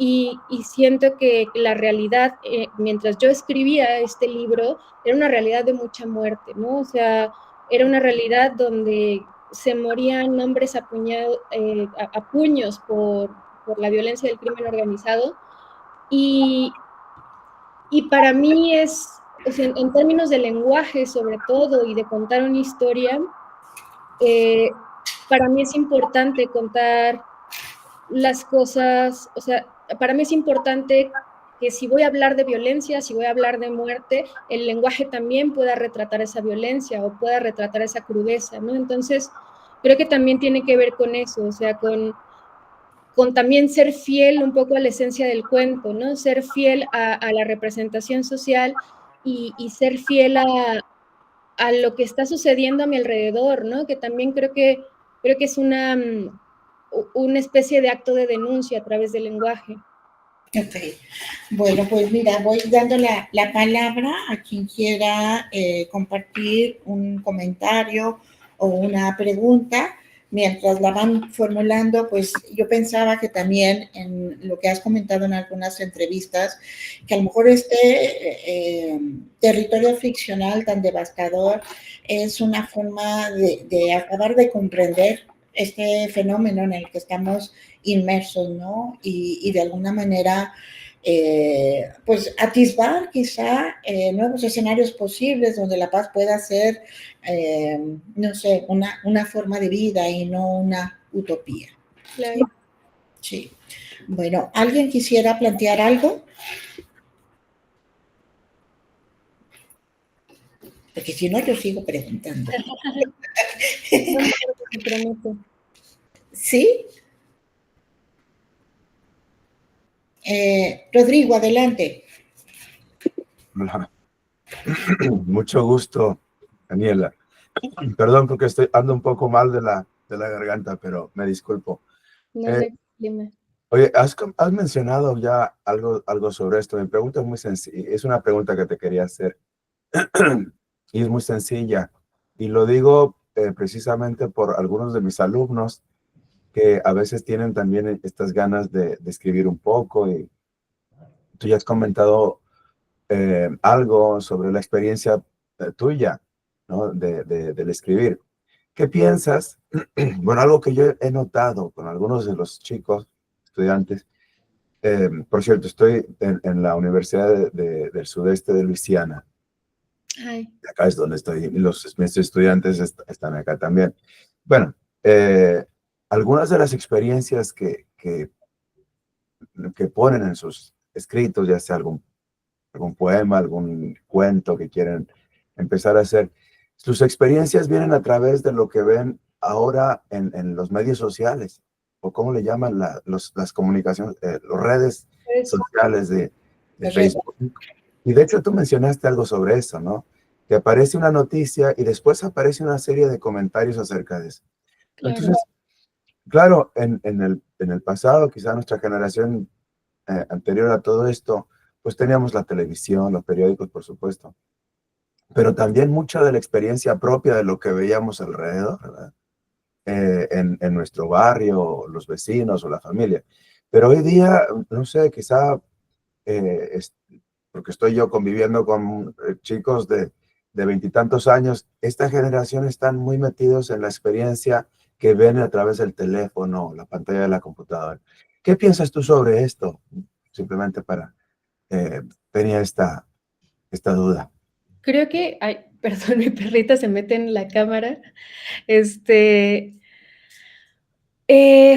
Y siento que la realidad, mientras yo escribía este libro, era una realidad de mucha muerte, ¿no? O sea, era una realidad donde se morían hombres a puños por la violencia del crimen organizado. Y, y para mí o sea, en términos de lenguaje sobre todo y de contar una historia, eh, para mí es importante contar las cosas, o sea, para mí es importante que si voy a hablar de violencia, si voy a hablar de muerte, el lenguaje también pueda retratar esa violencia o pueda retratar esa crudeza, ¿no? Entonces, creo que también tiene que ver con eso, o sea, con también ser fiel un poco a la esencia del cuento, ¿no? Ser fiel a la representación social y ser fiel a lo que está sucediendo a mi alrededor, ¿no? Que también creo que es una especie de acto de denuncia a través del lenguaje. Ok. Bueno, pues mira, voy dando la palabra a quien quiera compartir un comentario o una pregunta. Mientras la van formulando, pues yo pensaba que también en lo que has comentado en algunas entrevistas, que a lo mejor este territorio ficcional tan devastador es una forma de acabar de comprender este fenómeno en el que estamos inmersos, ¿no? Y de alguna manera, pues atisbar quizá nuevos escenarios posibles donde la paz pueda ser, no sé, una forma de vida y no una utopía. Claro. Sí. Bueno, ¿alguien quisiera plantear algo? Porque si no, yo sigo preguntando. No, me prometo. ¿Sí? Rodrigo, adelante. Hola. Mucho gusto, Daniela. Perdón porque ando un poco mal de la garganta, pero me disculpo. No, no Eh, hay problema. Oye, has mencionado ya algo sobre esto. Mi pregunta es muy sencilla. Es una pregunta que te quería hacer y es muy sencilla. Y lo digo precisamente por algunos de mis alumnos que a veces tienen también estas ganas de escribir un poco. Y tú ya has comentado algo sobre la experiencia tuya, ¿no? Del escribir. ¿Qué piensas? Bueno, algo que yo he notado con algunos de los chicos, estudiantes, por cierto, estoy en la Universidad del Sudeste de Luisiana. Ay. Acá es donde estoy, y mis estudiantes están acá también. Bueno, algunas de las experiencias que ponen en sus escritos, ya sea algún poema, algún cuento que quieren empezar a hacer. Sus experiencias vienen a través de lo que ven ahora en los medios sociales, o cómo le llaman las comunicaciones, las redes Pues, sociales de Facebook. Y de hecho tú mencionaste algo sobre eso, ¿no? Que aparece una noticia y después aparece una serie de comentarios acerca de eso. claro. Entonces, claro, en el pasado, quizá nuestra generación anterior a todo esto, pues teníamos la televisión, los periódicos, por supuesto, pero también mucha de la experiencia propia de lo que veíamos alrededor, ¿verdad? En nuestro barrio, los vecinos o la familia. Pero hoy día, no sé, quizá porque estoy yo conviviendo con chicos de veintitantos años, esta generación están muy metidos en la experiencia que ven a través del teléfono, la pantalla de la computadora. ¿Qué piensas tú sobre esto? Simplemente tenía esta duda. Creo que, ay, perdón, mi perrita se mete en la cámara. Este,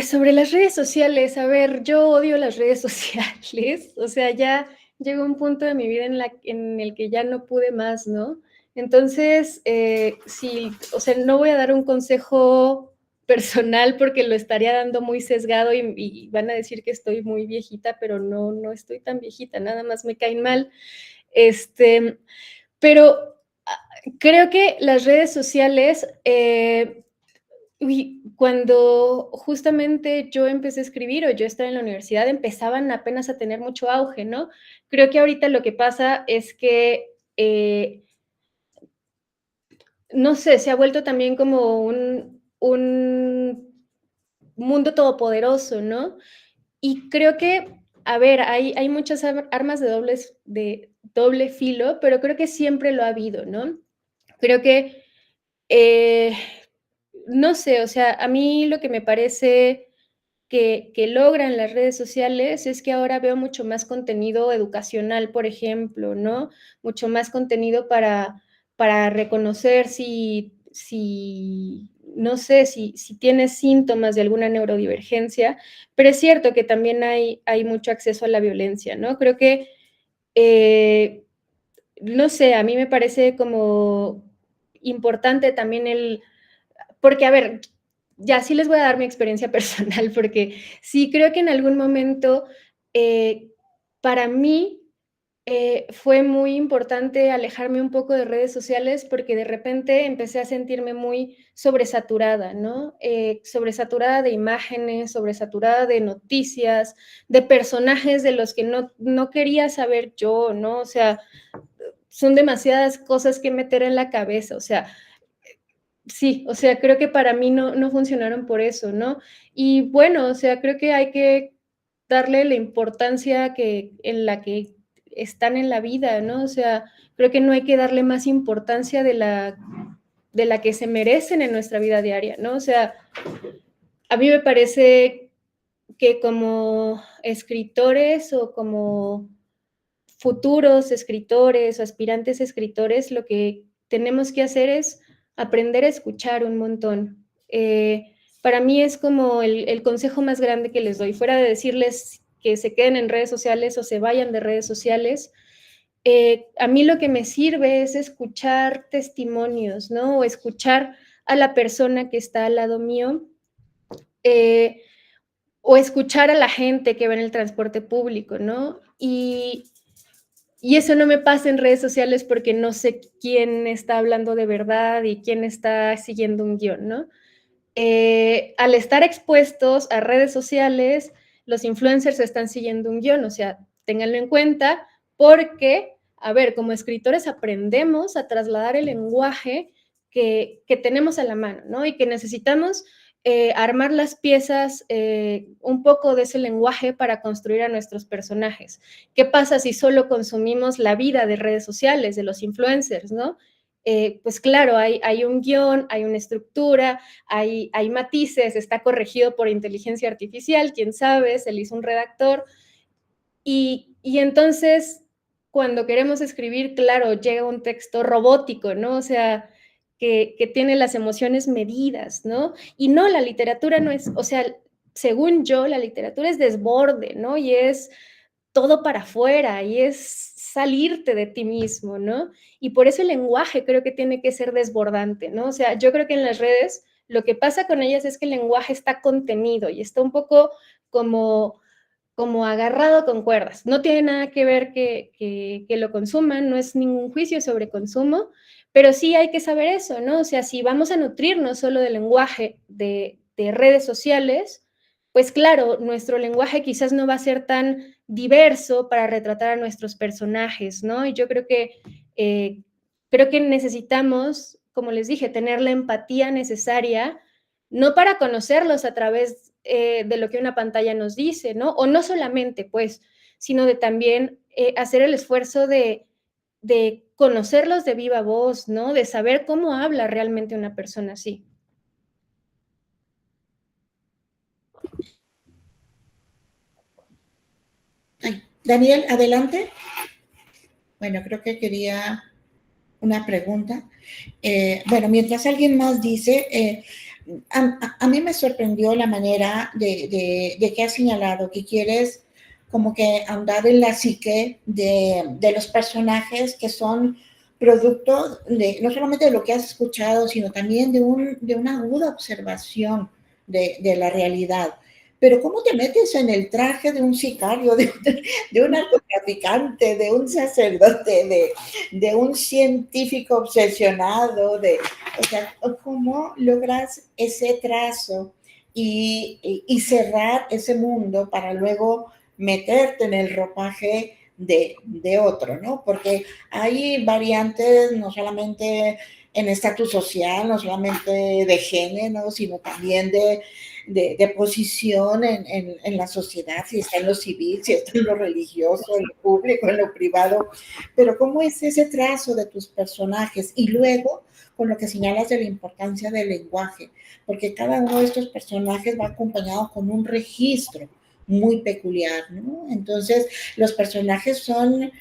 sobre las redes sociales, a ver, yo odio las redes sociales, o sea, ya llegó un punto de mi vida en el que ya no pude más, ¿no? Entonces, sí, o sea, no voy a dar un consejo personal porque lo estaría dando muy sesgado y van a decir que estoy muy viejita, pero no, no estoy tan viejita, nada más me caen mal. Este, pero creo que las redes sociales, cuando justamente yo empecé a escribir o yo estaba en la universidad, empezaban apenas a tener mucho auge, ¿no? Creo que ahorita lo que pasa es que, no sé, se ha vuelto también como un mundo todopoderoso, ¿no? Y creo que, a ver, hay muchas armas de doble filo, pero creo que siempre lo ha habido, ¿no? Creo que, eh, no sé, o sea, a mí lo que me parece que logran las redes sociales es que ahora veo mucho más contenido educacional, por ejemplo, ¿no? Mucho más contenido para reconocer si no sé si tienes síntomas de alguna neurodivergencia, pero es cierto que también hay mucho acceso a la violencia, ¿no? Creo que, no sé, a mí me parece como importante también porque, a ver, ya sí les voy a dar mi experiencia personal, porque sí creo que en algún momento, para mí, fue muy importante alejarme un poco de redes sociales porque de repente empecé a sentirme muy sobresaturada, ¿no? Sobresaturada de imágenes, sobresaturada de noticias, de personajes de los que no quería saber yo, ¿no? O sea, son demasiadas cosas que meter en la cabeza, o sea, sí, o sea, creo que para mí no funcionaron por eso, ¿no? Y bueno, o sea, creo que hay que darle la importancia en la que están en la vida, ¿no? O sea, creo que no hay que darle más importancia de la que se merecen en nuestra vida diaria, ¿no? O sea, a mí me parece que como escritores o como futuros escritores o aspirantes escritores, lo que tenemos que hacer es aprender a escuchar un montón. Para mí es como el consejo más grande que les doy, fuera de decirles que se queden en redes sociales o se vayan de redes sociales. A mí lo que me sirve es escuchar testimonios, ¿no? O escuchar a la persona que está al lado mío, eh, o escuchar a la gente que va en el transporte público, ¿no? Y eso no me pasa en redes sociales porque no sé quién está hablando de verdad y quién está siguiendo un guión, ¿no? Al estar expuestos a redes sociales, los influencers están siguiendo un guión, o sea, ténganlo en cuenta porque, a ver, como escritores aprendemos a trasladar el lenguaje que tenemos a la mano, ¿no? Y que necesitamos armar las piezas un poco de ese lenguaje para construir a nuestros personajes. ¿Qué pasa si solo consumimos la vida de redes sociales, de los influencers, ¿no? Pues claro, hay un guión, hay una estructura, hay matices, está corregido por inteligencia artificial, quién sabe, se le hizo un redactor. Y entonces, cuando queremos escribir, claro, llega un texto robótico, ¿no? O sea, que tiene las emociones medidas, ¿no? Y no, la literatura no es, o sea, según yo, la literatura es desborde, ¿no? Y es todo para afuera, y es salirte de ti mismo, ¿no? Y por eso el lenguaje creo que tiene que ser desbordante, ¿no? O sea, yo creo que en las redes lo que pasa con ellas es que el lenguaje está contenido y está un poco como agarrado con cuerdas. No tiene nada que ver que lo consuman, no es ningún juicio sobre consumo, pero sí hay que saber eso, ¿no? O sea, si vamos a nutrirnos solo del lenguaje de redes sociales, pues claro, nuestro lenguaje quizás no va a ser tan diverso para retratar a nuestros personajes, ¿no? Y yo creo que necesitamos, como les dije, tener la empatía necesaria, no para conocerlos a través de lo que una pantalla nos dice, ¿no? O no solamente, pues, sino de también hacer el esfuerzo de conocerlos de viva voz, ¿no? De saber cómo habla realmente una persona así. Daniel, adelante. Bueno, creo que quería una pregunta. Bueno, mientras alguien más dice, a mí me sorprendió la manera de que has señalado que quieres como que andar en la psique de los personajes que son producto no solamente de lo que has escuchado, sino también de una aguda observación de la realidad. Pero ¿cómo te metes en el traje de un sicario, de un narcotraficante, de un sacerdote, de un científico obsesionado? O sea, ¿cómo logras ese trazo y cerrar ese mundo para luego meterte en el ropaje de otro, ¿no? Porque hay variantes no solamente en estatus social, no solamente de género, sino también de posición en la sociedad, si está en lo civil, si está en lo religioso, en lo público, en lo privado. Pero ¿cómo es ese trazo de tus personajes? Y luego, con lo que señalas de la importancia del lenguaje, porque cada uno de estos personajes va acompañado con un registro, muy peculiar, ¿no? Entonces, los personajes son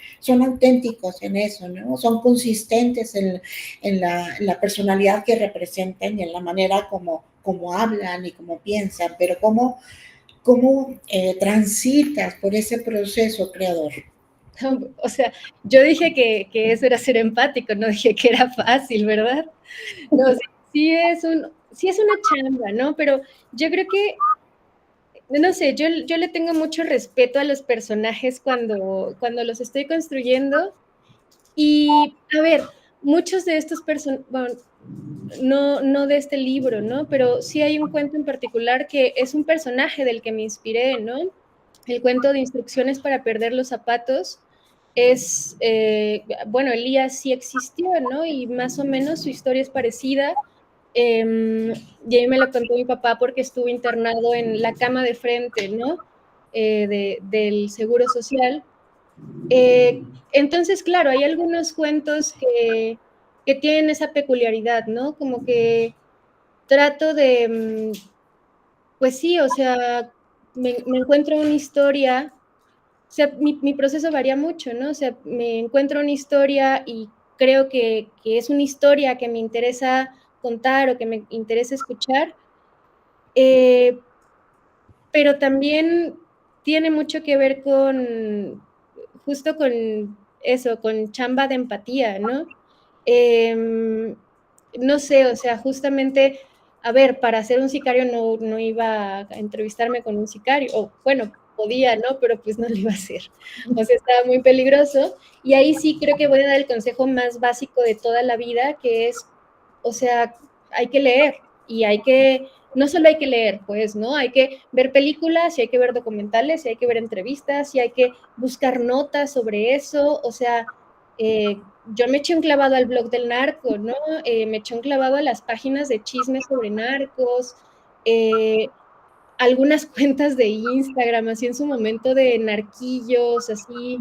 auténticos en eso, ¿no? Son consistentes en la personalidad que representan y en la manera como hablan y como piensan, pero cómo transitas por ese proceso creador. O sea, yo dije que eso era ser empático, no dije que era fácil, ¿verdad? No, sí es una chamba, ¿no? Pero yo creo que, no sé, yo le tengo mucho respeto a los personajes cuando los estoy construyendo. Y, a ver, muchos de estos personajes, bueno, no de este libro, ¿no? Pero sí hay un cuento en particular que es un personaje del que me inspiré, ¿no? El cuento de Instrucciones para perder los zapatos es, bueno, Elías sí existió, ¿no? Y más o menos su historia es parecida. Y a mí me lo contó mi papá porque estuvo internado en la cama de frente, ¿no? Del Seguro Social. Entonces, claro, hay algunos cuentos que tienen esa peculiaridad, ¿no? Como que trato de, pues sí, o sea, me encuentro una historia, o sea, mi proceso varía mucho, ¿no? O sea, me encuentro una historia y creo que es una historia que me interesa contar o que me interesa escuchar, pero también tiene mucho que ver justo con eso, con chamba de empatía, ¿no? No sé, o sea, justamente, a ver, para ser un sicario no iba a entrevistarme con un sicario, o bueno, podía, ¿no? Pero pues no lo iba a hacer. O sea, estaba muy peligroso. Y ahí sí creo que voy a dar el consejo más básico de toda la vida, que es, o sea, hay que leer y no solo hay que leer, pues, ¿no? Hay que ver películas, y hay que ver documentales, y hay que ver entrevistas, y hay que buscar notas sobre eso, o sea, yo me eché un clavado al blog del narco, ¿no? Me eché un clavado a las páginas de chismes sobre narcos, algunas cuentas de Instagram, así en su momento de narquillos, así,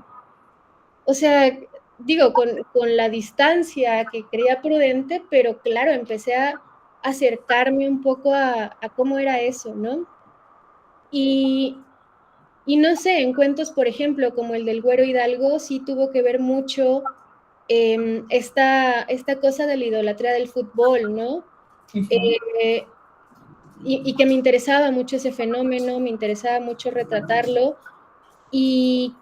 o sea, digo, con la distancia que creía prudente, pero claro, empecé a acercarme un poco a cómo era eso, ¿no? Y, y no sé, en cuentos, por ejemplo, como el del Güero Hidalgo, sí tuvo que ver mucho esta cosa de la idolatría del fútbol, ¿no? Eh, y que me interesaba mucho ese fenómeno, me interesaba mucho retratarlo. Y,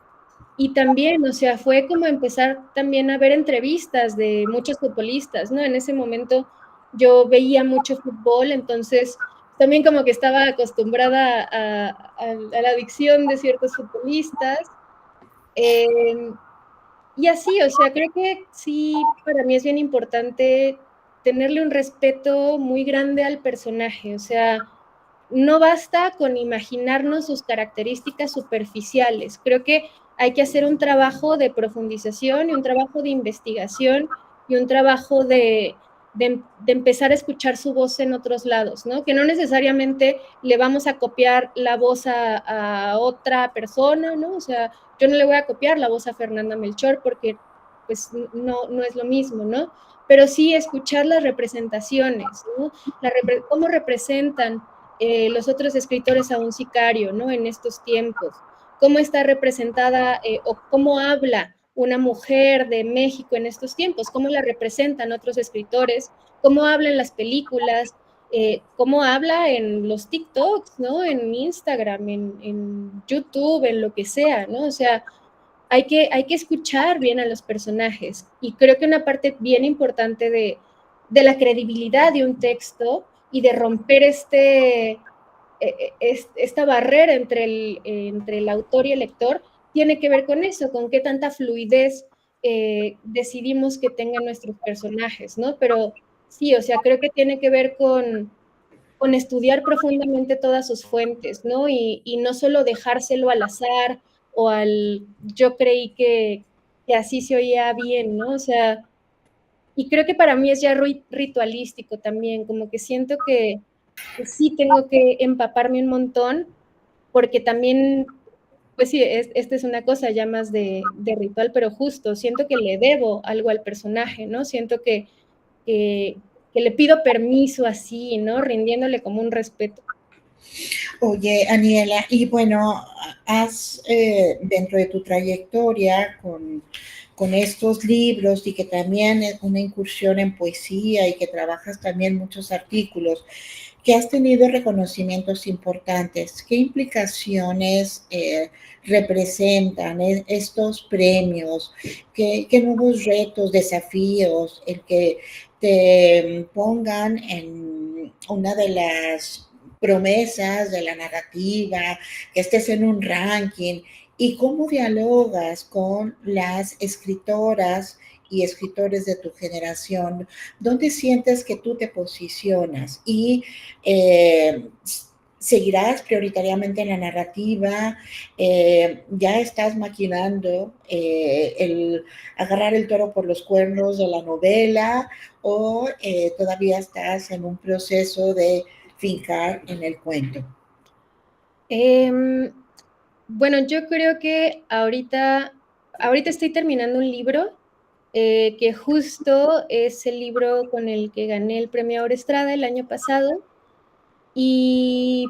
y también, o sea, fue como empezar también a ver entrevistas de muchos futbolistas, ¿no? En ese momento yo veía mucho fútbol, entonces también como que estaba acostumbrada a la adicción de ciertos futbolistas. Y así, o sea, creo que sí, para mí es bien importante tenerle un respeto muy grande al personaje, o sea, no basta con imaginarnos sus características superficiales, creo que hay que hacer un trabajo de profundización y un trabajo de investigación y un trabajo de empezar a escuchar su voz en otros lados, ¿no? Que no necesariamente le vamos a copiar la voz a otra persona, ¿no? O sea, yo no le voy a copiar la voz a Fernanda Melchor porque pues no es lo mismo, ¿no? Pero sí escuchar las representaciones, ¿no? Cómo representan los otros escritores a un sicario, ¿no? En estos tiempos. Cómo está representada o cómo habla una mujer de México en estos tiempos, cómo la representan otros escritores, cómo habla en las películas, cómo habla en los TikToks, ¿no? En Instagram, en YouTube, en lo que sea, ¿no? O sea, hay que escuchar bien a los personajes. Y creo que una parte bien importante de la credibilidad de un texto y de romper esta barrera entre el autor y el lector tiene que ver con eso, con qué tanta fluidez decidimos que tengan nuestros personajes, ¿no? Pero sí, o sea, creo que tiene que ver con estudiar profundamente todas sus fuentes, ¿no? Y no solo dejárselo al azar o al yo creí que así se oía bien, ¿no? O sea, y creo que para mí es ya ritualístico también, como que siento que sí tengo que empaparme un montón, porque también, pues sí, esta es una cosa ya más de ritual, pero justo, siento que le debo algo al personaje, ¿no? Siento que le pido permiso así, ¿no? Rindiéndole como un respeto. Oye, Aniela, y bueno, has dentro de tu trayectoria con estos libros y que también es una incursión en poesía y que trabajas también muchos artículos, que has tenido reconocimientos importantes. ¿Qué implicaciones representan estos premios? ¿Qué nuevos retos, desafíos, el que te pongan en una de las promesas de la narrativa, que estés en un ranking? ¿Y cómo dialogas con las escritoras y escritores de tu generación? ¿Dónde sientes que tú te posicionas? Y eh, seguirás prioritariamente en la narrativa, ya estás maquinando el agarrar el toro por los cuernos de la novela, o todavía estás en un proceso de fincar en el cuento. Bueno, yo creo que ahorita estoy terminando un libro que justo es el libro con el que gané el premio Aura Estrada el año pasado. Y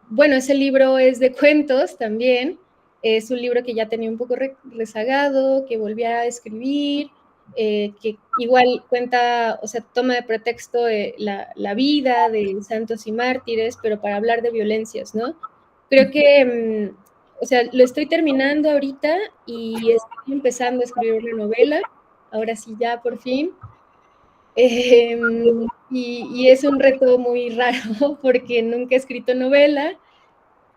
bueno, ese libro es de cuentos también. Es un libro que ya tenía un poco rezagado, que volví a escribir, que igual cuenta, o sea, toma de pretexto la vida de santos y mártires, pero para hablar de violencias, ¿no? Creo que, o sea, lo estoy terminando ahorita y estoy empezando a escribir una novela, ahora sí ya por fin. Y es un reto muy raro porque nunca he escrito novela.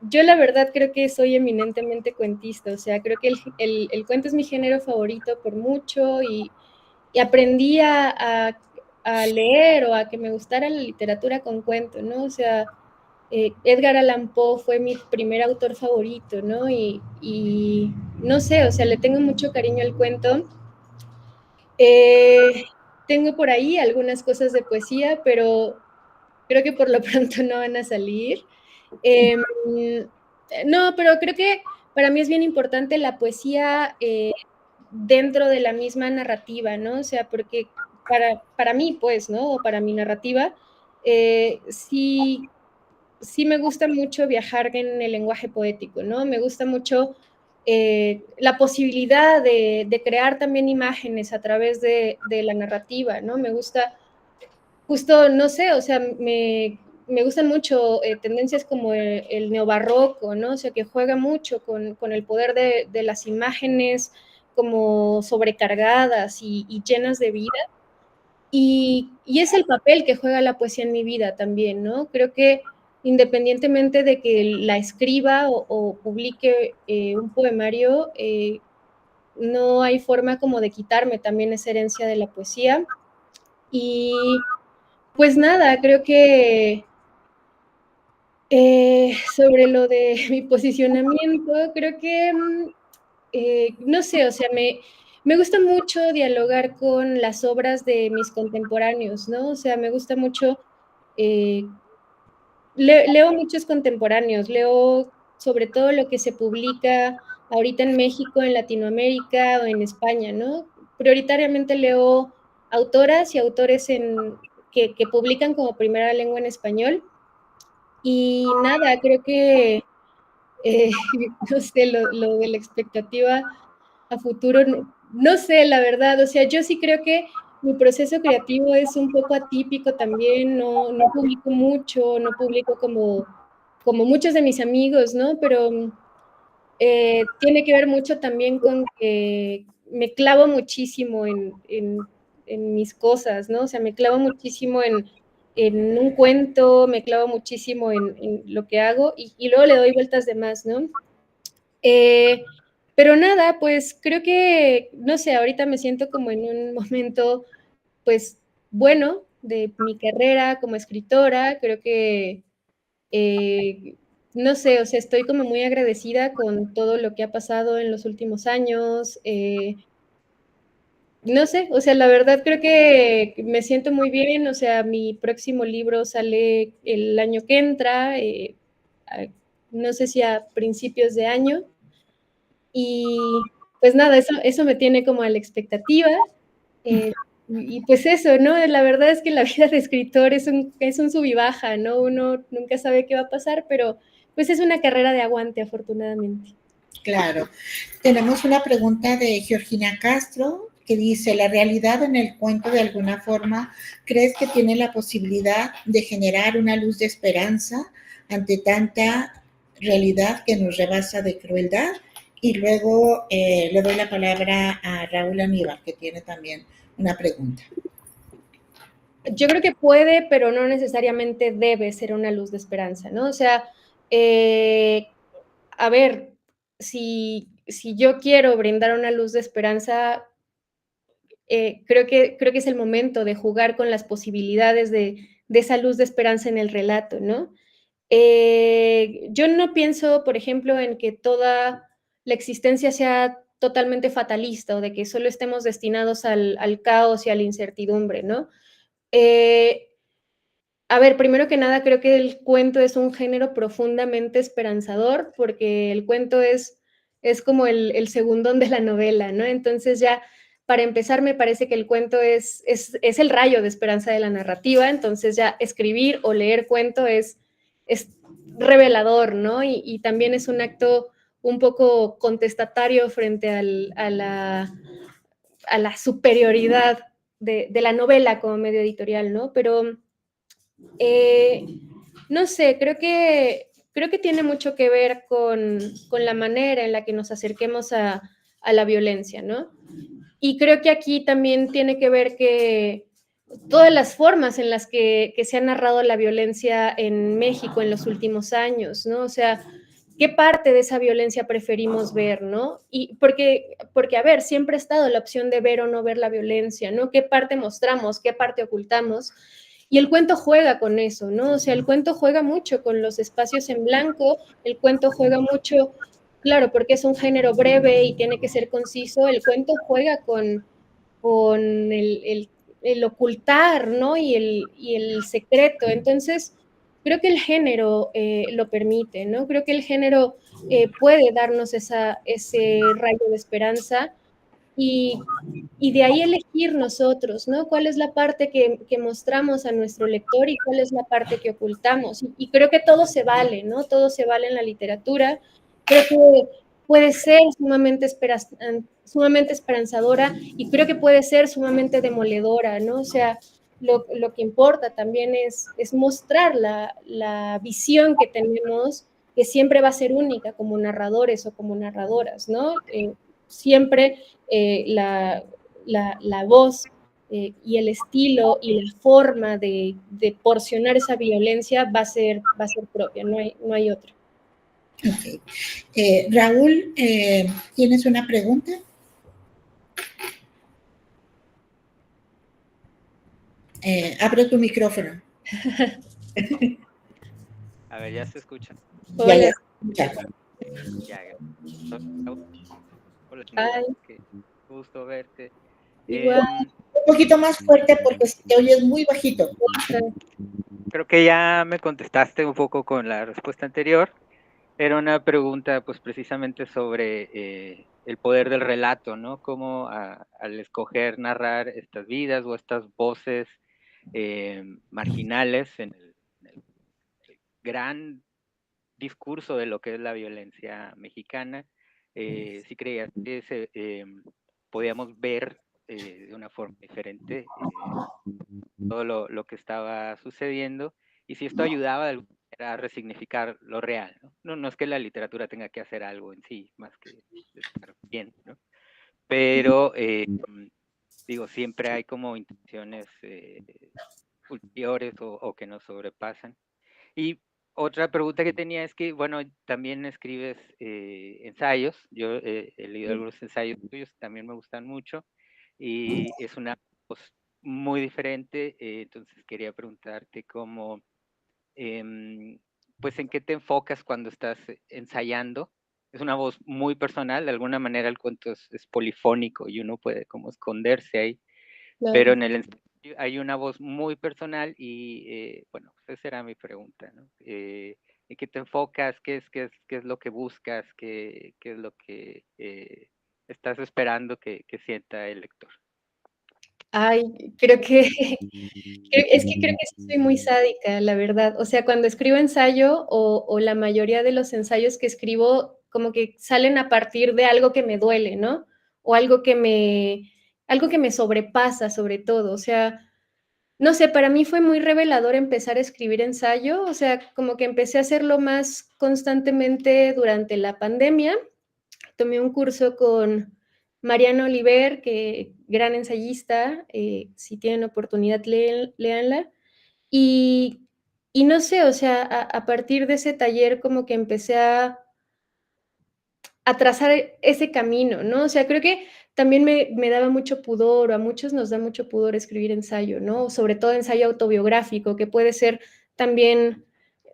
Yo la verdad creo que soy eminentemente cuentista, o sea, creo que el cuento es mi género favorito por mucho y aprendí a leer o a que me gustara la literatura con cuento, ¿no? O sea, Edgar Allan Poe fue mi primer autor favorito, ¿no? Y no sé, o sea, le tengo mucho cariño al cuento. Tengo por ahí algunas cosas de poesía, pero creo que por lo pronto no van a salir. Eh, no, pero creo que para mí es bien importante la poesía dentro de la misma narrativa, ¿no? O sea, porque para mí, pues, ¿no? O para mi narrativa, sí, sí me gusta mucho viajar en el lenguaje poético, ¿no? Me gusta mucho la posibilidad de crear también imágenes a través de la narrativa, ¿no? Me gusta justo, no sé, o sea, me gustan mucho tendencias como el neobarroco, ¿no? O sea, que juega mucho con el poder de las imágenes como sobrecargadas y llenas de vida. Y es el papel que juega la poesía en mi vida también, ¿no? Creo que independientemente de que la escriba o publique un poemario, no hay forma como de quitarme también esa herencia de la poesía. Y pues nada, creo que sobre lo de mi posicionamiento, creo que, no sé, o sea, me gusta mucho dialogar con las obras de mis contemporáneos, ¿no? O sea, me gusta mucho, leo muchos contemporáneos, leo sobre todo lo que se publica ahorita en México, en Latinoamérica o en España, ¿no? Prioritariamente leo autoras y autores que publican como primera lengua en español. Y nada, creo que, eh, no sé, lo de la expectativa a futuro, no sé, la verdad, o sea, yo sí creo que mi proceso creativo es un poco atípico también, no publico mucho, no publico como muchos de mis amigos, ¿no? Pero tiene que ver mucho también con que me clavo muchísimo en mis cosas, ¿no? O sea, me clavo muchísimo en un cuento, me clavo muchísimo en lo que hago y luego le doy vueltas de más, ¿no? Pero nada, pues creo que, no sé, ahorita me siento como en un momento, pues, bueno de mi carrera como escritora, creo que no sé, o sea, estoy como muy agradecida con todo lo que ha pasado en los últimos años. No sé, o sea, la verdad creo que me siento muy bien. O sea, mi próximo libro sale el año que entra, no sé si a principios de año. Y pues nada, eso me tiene como a la expectativa. Y pues eso, ¿no? La verdad es que la vida de escritor es un sub y baja, ¿no? Uno nunca sabe qué va a pasar, pero pues es una carrera de aguante, afortunadamente. Claro. Tenemos una pregunta de Georgina Castro que dice, ¿la realidad en el cuento de alguna forma crees que tiene la posibilidad de generar una luz de esperanza ante tanta realidad que nos rebasa de crueldad? Y luego le doy la palabra a Raúl Aníbal, que tiene también una pregunta. Yo creo que puede, pero no necesariamente debe ser una luz de esperanza, ¿no? O sea, a ver, si yo quiero brindar una luz de esperanza, creo que es el momento de jugar con las posibilidades de esa luz de esperanza en el relato, ¿no? Yo no pienso, por ejemplo, en que toda la existencia sea totalmente fatalista o de que solo estemos destinados al caos y a la incertidumbre, ¿no? Eh, a ver, primero que nada, creo que el cuento es un género profundamente esperanzador, porque el cuento es como el segundón de la novela, ¿no? Entonces ya, para empezar, me parece que el cuento es el rayo de esperanza de la narrativa, entonces ya escribir o leer cuento es revelador, ¿no? Y también es un acto un poco contestatario frente a la superioridad de la novela como medio editorial, ¿no? Pero eh, no sé, creo que tiene mucho que ver con la manera en la que nos acerquemos a la violencia, ¿no? Y creo que aquí también tiene que ver que todas las formas en las que se ha narrado la violencia en México en los últimos años, ¿no? O sea, ¿qué parte de esa violencia preferimos ver, no? Y porque, a ver, siempre ha estado la opción de ver o no ver la violencia, ¿no? ¿Qué parte mostramos, qué parte ocultamos? Y el cuento juega con eso, ¿no? O sea, el cuento juega mucho con los espacios en blanco, el cuento juega mucho, claro, porque es un género breve y tiene que ser conciso, el cuento juega con el ocultar, ¿no? Y el secreto. Entonces, creo que el género lo permite, ¿no? Creo que el género puede darnos ese rayo de esperanza y, y de ahí elegir nosotros, ¿no? ¿Cuál es la parte que mostramos a nuestro lector y cuál es la parte que ocultamos? Y creo que todo se vale, ¿no? Todo se vale en la literatura. Creo que puede ser sumamente esperanzadora y creo que puede ser sumamente demoledora, ¿no? O sea, lo que importa también es mostrar la visión que tenemos, que siempre va a ser única como narradores o como narradoras, ¿no? Siempre la voz y el estilo y la forma de porcionar esa violencia va a ser propia, no hay otra. Okay. Raúl, ¿tienes una pregunta? Abre tu micrófono. A ver, ¿ya se escucha? Hola. Ya. Ya. Hola, Ay, qué gusto verte. igual. Un poquito más fuerte porque te oyes muy bajito. Creo que ya me contestaste un poco con la respuesta anterior. Era una pregunta, pues precisamente sobre el poder del relato, ¿no? Cómo al escoger narrar estas vidas o estas voces marginales en el gran discurso de lo que es la violencia mexicana, sí creías que podíamos ver de una forma diferente todo lo que estaba sucediendo y si esto ayudaba de alguna manera a resignificar lo real, ¿no? No es que la literatura tenga que hacer algo en sí, más que estar bien, ¿no? Pero, digo, siempre hay como intenciones ulteriores o que nos sobrepasan. Y otra pregunta que tenía es que, bueno, también escribes ensayos. Yo he leído algunos ensayos tuyos, también me gustan mucho. Y es una voz muy diferente. Entonces quería preguntarte cómo, pues, ¿en qué te enfocas cuando estás ensayando? Es una voz muy personal, de alguna manera el cuento es polifónico y uno puede como esconderse ahí, pero Claro. en el ensayo hay una voz muy personal y, bueno, pues esa era mi pregunta, ¿no? ¿En qué te enfocas? ¿Qué es lo que buscas? ¿Qué es lo que estás esperando que sienta el lector? Ay, creo que creo que sí soy muy sádica, la verdad. O sea, cuando escribo ensayo o la mayoría de los ensayos que escribo como que salen a partir de algo que me duele, ¿no? O algo que me sobrepasa sobre todo. O sea, no sé, para mí fue muy revelador empezar a escribir ensayo, o sea, como que empecé a hacerlo más constantemente durante la pandemia. Tomé un curso con Mariana Oliver, que gran ensayista, si tienen oportunidad, léanla. Y, y no sé, o sea, a partir de ese taller como que empecé a trazar ese camino, ¿no? O sea, creo que también me daba mucho pudor, o a muchos nos da mucho pudor escribir ensayo, ¿no? Sobre todo ensayo autobiográfico, que puede ser también,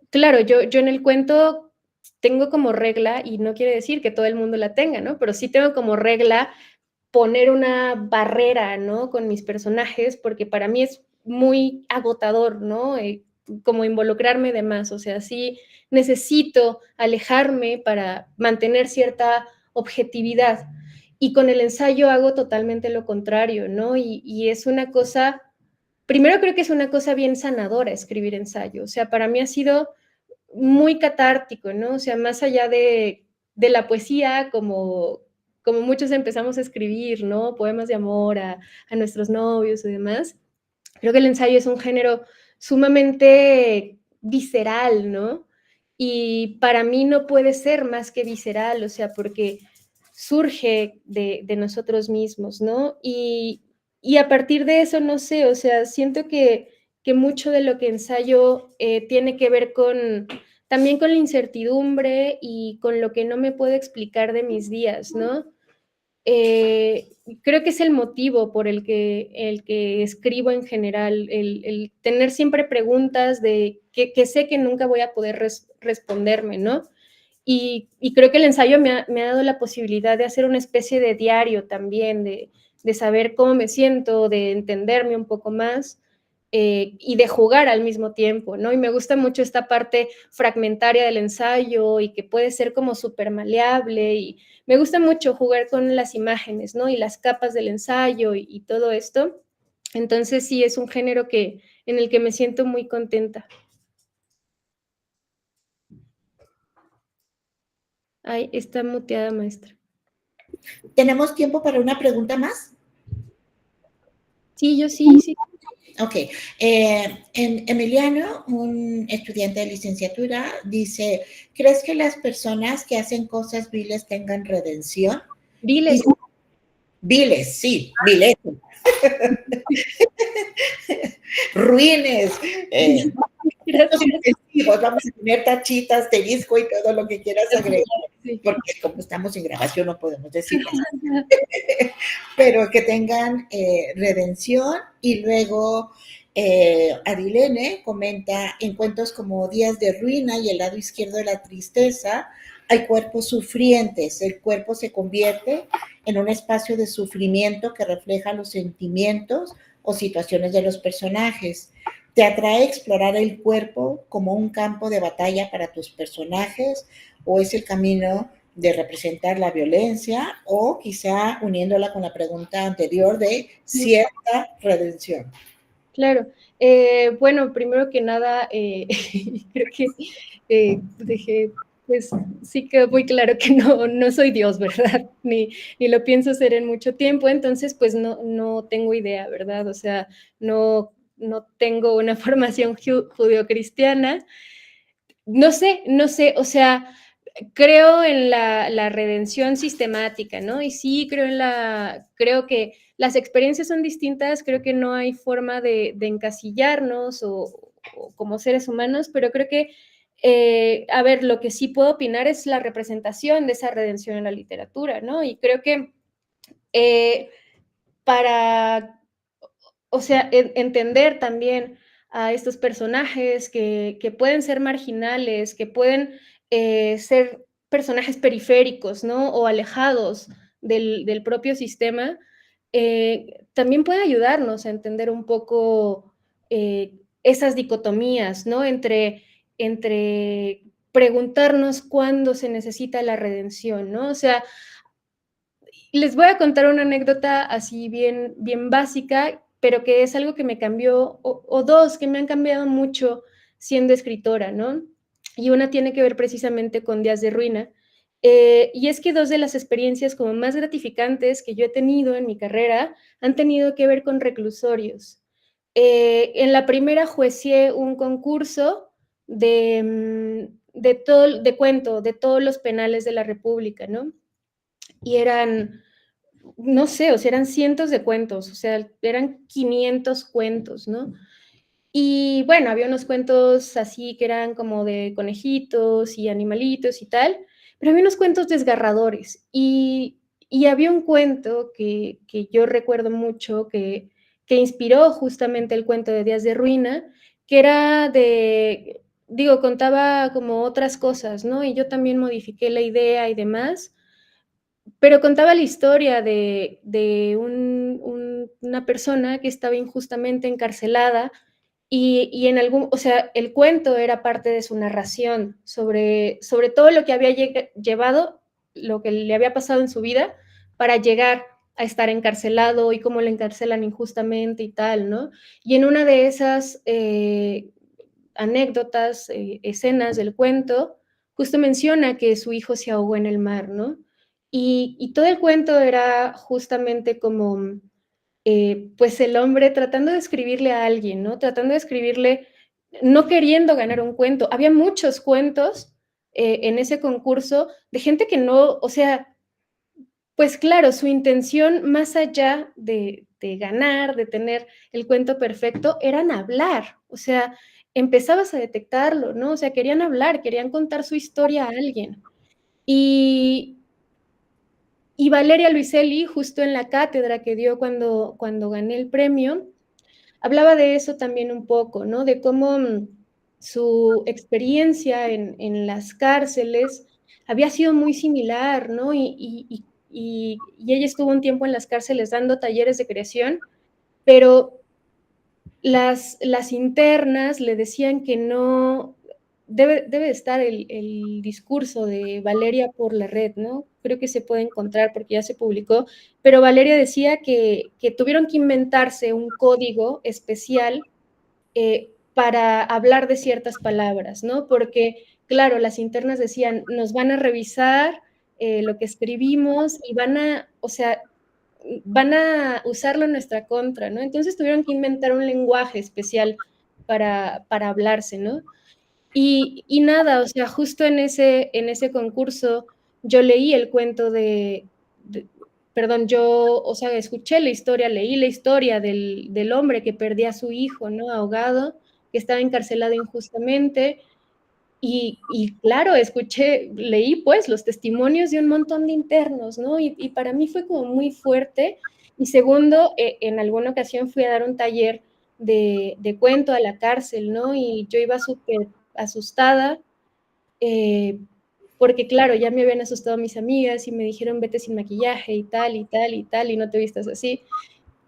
claro, yo en el cuento tengo como regla, y no quiere decir que todo el mundo la tenga, ¿no? Pero sí tengo como regla poner una barrera, ¿no? Con mis personajes, porque para mí es muy agotador, ¿no? Como involucrarme de más, o sea, sí necesito alejarme para mantener cierta objetividad. Y con el ensayo hago totalmente lo contrario, ¿no? Y es una cosa, primero creo que es una cosa bien sanadora escribir ensayo, o sea, para mí ha sido muy catártico, ¿no? O sea, más allá de la poesía, como muchos empezamos a escribir, ¿no? Poemas de amor a nuestros novios y demás. Creo que el ensayo es un género sumamente visceral, ¿no? Y para mí no puede ser más que visceral, o sea, porque surge de nosotros mismos, ¿no? Y a partir de eso, no sé, o sea, siento que mucho de lo que ensayo tiene que ver también con la incertidumbre y con lo que no me puedo explicar de mis días, ¿no? Creo que es el motivo por el que escribo en general, el tener siempre preguntas de que sé que nunca voy a poder responderme, ¿no? Y creo que el ensayo me ha dado la posibilidad de hacer una especie de diario también, de saber cómo me siento, de entenderme un poco más y de jugar al mismo tiempo, ¿no? Y me gusta mucho esta parte fragmentaria del ensayo y que puede ser como súper maleable y me gusta mucho jugar con las imágenes, ¿no? Y las capas del ensayo y todo esto. Entonces sí, es un género en el que me siento muy contenta. Ay, está muteada, maestra. ¿Tenemos tiempo para una pregunta más? Sí, yo sí. Ok. Emiliano, un estudiante de licenciatura, dice, ¿crees que las personas que hacen cosas viles tengan redención? Viles. Viles, sí, viles. Ruines. Vamos a tener tachita, asterisco y todo lo que quieras agregar, sí. Porque como estamos en grabación no podemos decirlo. Pero que tengan redención. Y luego Adilene comenta, en cuentos como Días de Ruina y El lado izquierdo de la tristeza, hay cuerpos sufrientes, el cuerpo se convierte en un espacio de sufrimiento que refleja los sentimientos o situaciones de los personajes. ¿Te atrae explorar el cuerpo como un campo de batalla para tus personajes o es el camino de representar la violencia o quizá uniéndola con la pregunta anterior de cierta redención? Claro. Bueno, primero que nada, creo que dejé, pues sí quedó muy claro que no soy Dios, ¿verdad? Ni lo pienso ser en mucho tiempo, entonces pues no tengo idea, ¿verdad? O sea, no tengo una formación judeocristiana. No sé, o sea, creo en la redención sistemática, ¿no? Y sí creo que las experiencias son distintas, creo que no hay forma de encasillarnos o como seres humanos, pero creo que, a ver, lo que sí puedo opinar es la representación de esa redención en la literatura, ¿no? Y creo que para, o sea, entender también a estos personajes que pueden ser marginales, que pueden ser personajes periféricos, ¿no? O alejados del propio sistema, también puede ayudarnos a entender un poco esas dicotomías, ¿no? Entre preguntarnos cuándo se necesita la redención, ¿no? O sea, les voy a contar una anécdota así bien básica pero que es algo que me cambió, o dos que me han cambiado mucho siendo escritora, ¿no? Y una tiene que ver precisamente con Días de Ruina. Y es que dos de las experiencias como más gratificantes que yo he tenido en mi carrera han tenido que ver con reclusorios. En la primera juecié un concurso de cuento, de todos los penales de la República, ¿no? Y eran, no sé, o sea, eran cientos de cuentos, o sea, eran 500 cuentos, ¿no? Y bueno, había unos cuentos así que eran como de conejitos y animalitos y tal, pero había unos cuentos desgarradores. Y había un cuento que yo recuerdo mucho que inspiró justamente el cuento de Días de Ruina, que era de, digo, contaba como otras cosas, ¿no? Y yo también modifiqué la idea y demás, pero contaba la historia de una persona que estaba injustamente encarcelada y en algún, o sea, el cuento era parte de su narración sobre todo lo que había llevado, lo que le había pasado en su vida para llegar a estar encarcelado y cómo le encarcelan injustamente y tal, ¿no? Y en una de esas anécdotas, escenas del cuento, justo menciona que su hijo se ahogó en el mar, ¿no? Y todo el cuento era justamente como pues el hombre tratando de escribirle a alguien, ¿no? Tratando de escribirle, no queriendo ganar un cuento. Había muchos cuentos en ese concurso de gente que no, o sea, pues claro, su intención más allá de ganar, de tener el cuento perfecto, eran hablar, o sea, empezabas a detectarlo, ¿no? O sea, querían hablar, querían contar su historia a alguien. Y, y Valeria Luiselli, justo en la cátedra que dio cuando gané el premio, hablaba de eso también un poco, ¿no? De cómo su experiencia en las cárceles había sido muy similar, ¿no? Y ella estuvo un tiempo en las cárceles dando talleres de creación, pero las internas le decían que no, debe estar el discurso de Valeria por la red, ¿no? Creo que se puede encontrar porque ya se publicó, pero Valeria decía que tuvieron que inventarse un código especial para hablar de ciertas palabras, ¿no? Porque, claro, las internas decían, nos van a revisar lo que escribimos y van a, o sea, van a usarlo en nuestra contra, ¿no? Entonces tuvieron que inventar un lenguaje especial para hablarse, ¿no? Y nada, o sea, justo en ese concurso yo leí el cuento perdón, yo, o sea, escuché la historia, leí la historia del hombre que perdía a su hijo, ¿no? Ahogado, que estaba encarcelado injustamente. Y claro, leí pues los testimonios de un montón de internos, ¿no? Y para mí fue como muy fuerte. Y segundo, en alguna ocasión fui a dar un taller de cuento a la cárcel, ¿no? Y yo iba súper asustada, porque claro, ya me habían asustado mis amigas y me dijeron vete sin maquillaje y tal, y tal, y tal, y no te vistas así.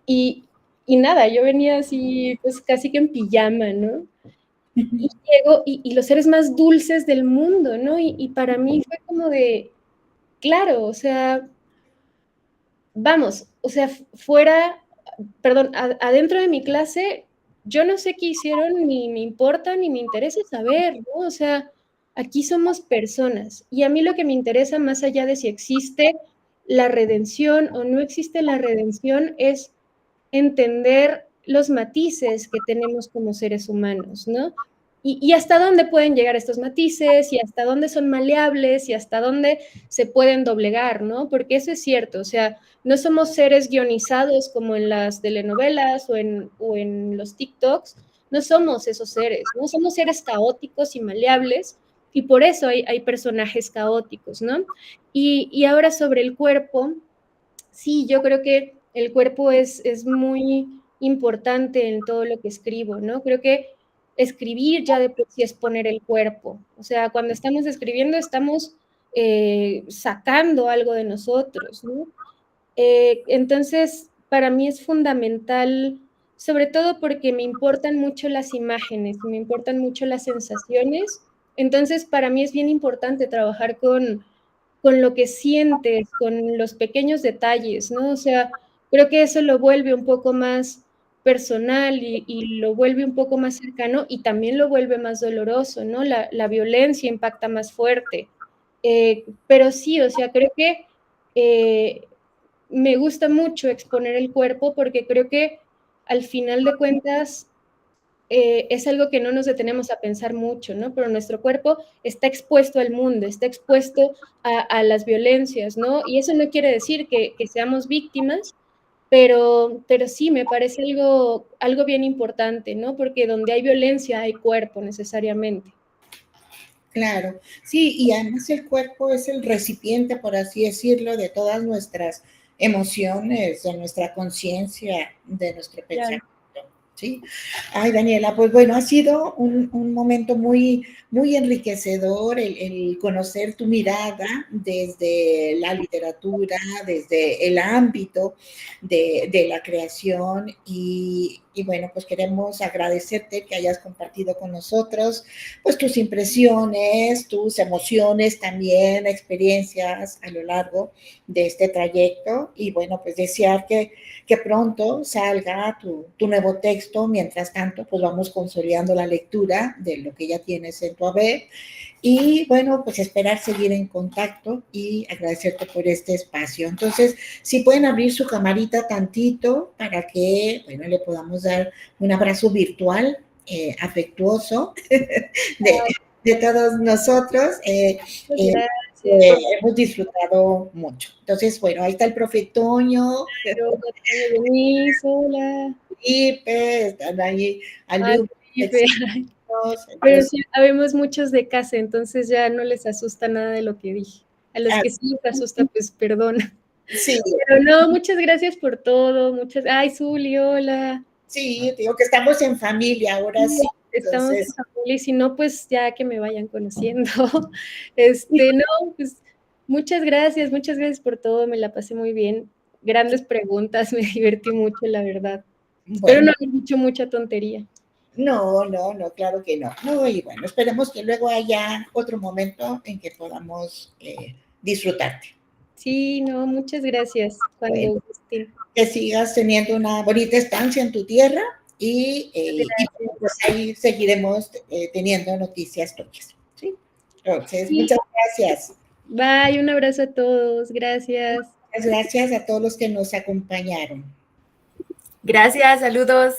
Y, y nada, yo venía así, pues casi que en pijama, ¿no? Y llego, y los seres más dulces del mundo, ¿no? Y para mí fue como de, claro, o sea, vamos, o sea, fuera, perdón, adentro de mi clase, yo no sé qué hicieron, ni me importa, ni me interesa saber, ¿no? O sea, aquí somos personas. Y a mí lo que me interesa, más allá de si existe la redención o no existe la redención, es entender los matices que tenemos como seres humanos, ¿no? Y hasta dónde pueden llegar estos matices y hasta dónde son maleables y hasta dónde se pueden doblegar, ¿no? Porque eso es cierto, o sea, no somos seres guionizados como en las telenovelas o en los TikToks, no somos esos seres, ¿no? Somos seres caóticos y maleables y por eso hay personajes caóticos, ¿no? Y ahora sobre el cuerpo, sí, yo creo que el cuerpo es muy importante en todo lo que escribo, ¿no? Creo que escribir ya de por sí es poner el cuerpo. O sea, cuando estamos escribiendo estamos sacando algo de nosotros, ¿no? Entonces, para mí es fundamental, sobre todo porque me importan mucho las imágenes, me importan mucho las sensaciones. Entonces, para mí es bien importante trabajar con lo que sientes, con los pequeños detalles, ¿no? O sea, creo que eso lo vuelve un poco más personal y lo vuelve un poco más cercano y también lo vuelve más doloroso, ¿no? La violencia impacta más fuerte. Pero sí, o sea, creo que me gusta mucho exponer el cuerpo porque creo que al final de cuentas es algo que no nos detenemos a pensar mucho, ¿no? Pero nuestro cuerpo está expuesto al mundo, está expuesto a las violencias, ¿no? Y eso no quiere decir que seamos víctimas, pero sí, me parece algo bien importante, ¿no? Porque donde hay violencia hay cuerpo necesariamente. Claro, sí, y además el cuerpo es el recipiente, por así decirlo, de todas nuestras emociones, de nuestra conciencia, de nuestro Claro. pensamiento, ¿sí? Ay, Daniela, pues bueno, ha sido un momento muy, muy enriquecedor el conocer tu mirada desde la literatura, desde el ámbito de la creación y bueno, pues queremos agradecerte que hayas compartido con nosotros pues tus impresiones, tus emociones también, experiencias a lo largo de este trayecto y bueno, pues desear que pronto salga tu nuevo texto. Mientras tanto, pues vamos consolidando la lectura de lo que ya tienes en tu haber. Y bueno, pues esperar seguir en contacto y agradecerte por este espacio. Entonces, si pueden abrir su camarita tantito para que, bueno, le podamos dar un abrazo virtual, afectuoso de todos nosotros. Gracias. Hemos disfrutado mucho. Entonces, bueno, ahí está el profe Toño, Denise, hola. Felipe, están ahí Ay, alumnos, Felipe. Pero sí, habemos muchos de casa, entonces ya no les asusta nada de lo que dije. A los que sí les asusta, pues perdón. sí, Pero no, muchas gracias por todo. Ay, Zuli, hola. sí, digo que estamos en familia, ahora sí. Estamos Entonces, en familia y si no, pues ya que me vayan conociendo. No, pues muchas gracias por todo, me la pasé muy bien. Grandes preguntas, me divertí mucho, la verdad. Espero no bueno, haber dicho mucha tontería. no, claro que no. No, y bueno, esperemos que luego haya otro momento en que podamos disfrutarte. Sí, no, muchas gracias. Bueno, Cuando gusten. que sigas teniendo una bonita estancia en tu tierra y Gracias. pues ahí seguiremos teniendo noticias tuyas. ¿Sí? Entonces, Sí, muchas gracias. bye, un abrazo a todos. Gracias. Muchas gracias a todos los que nos acompañaron. Gracias, saludos.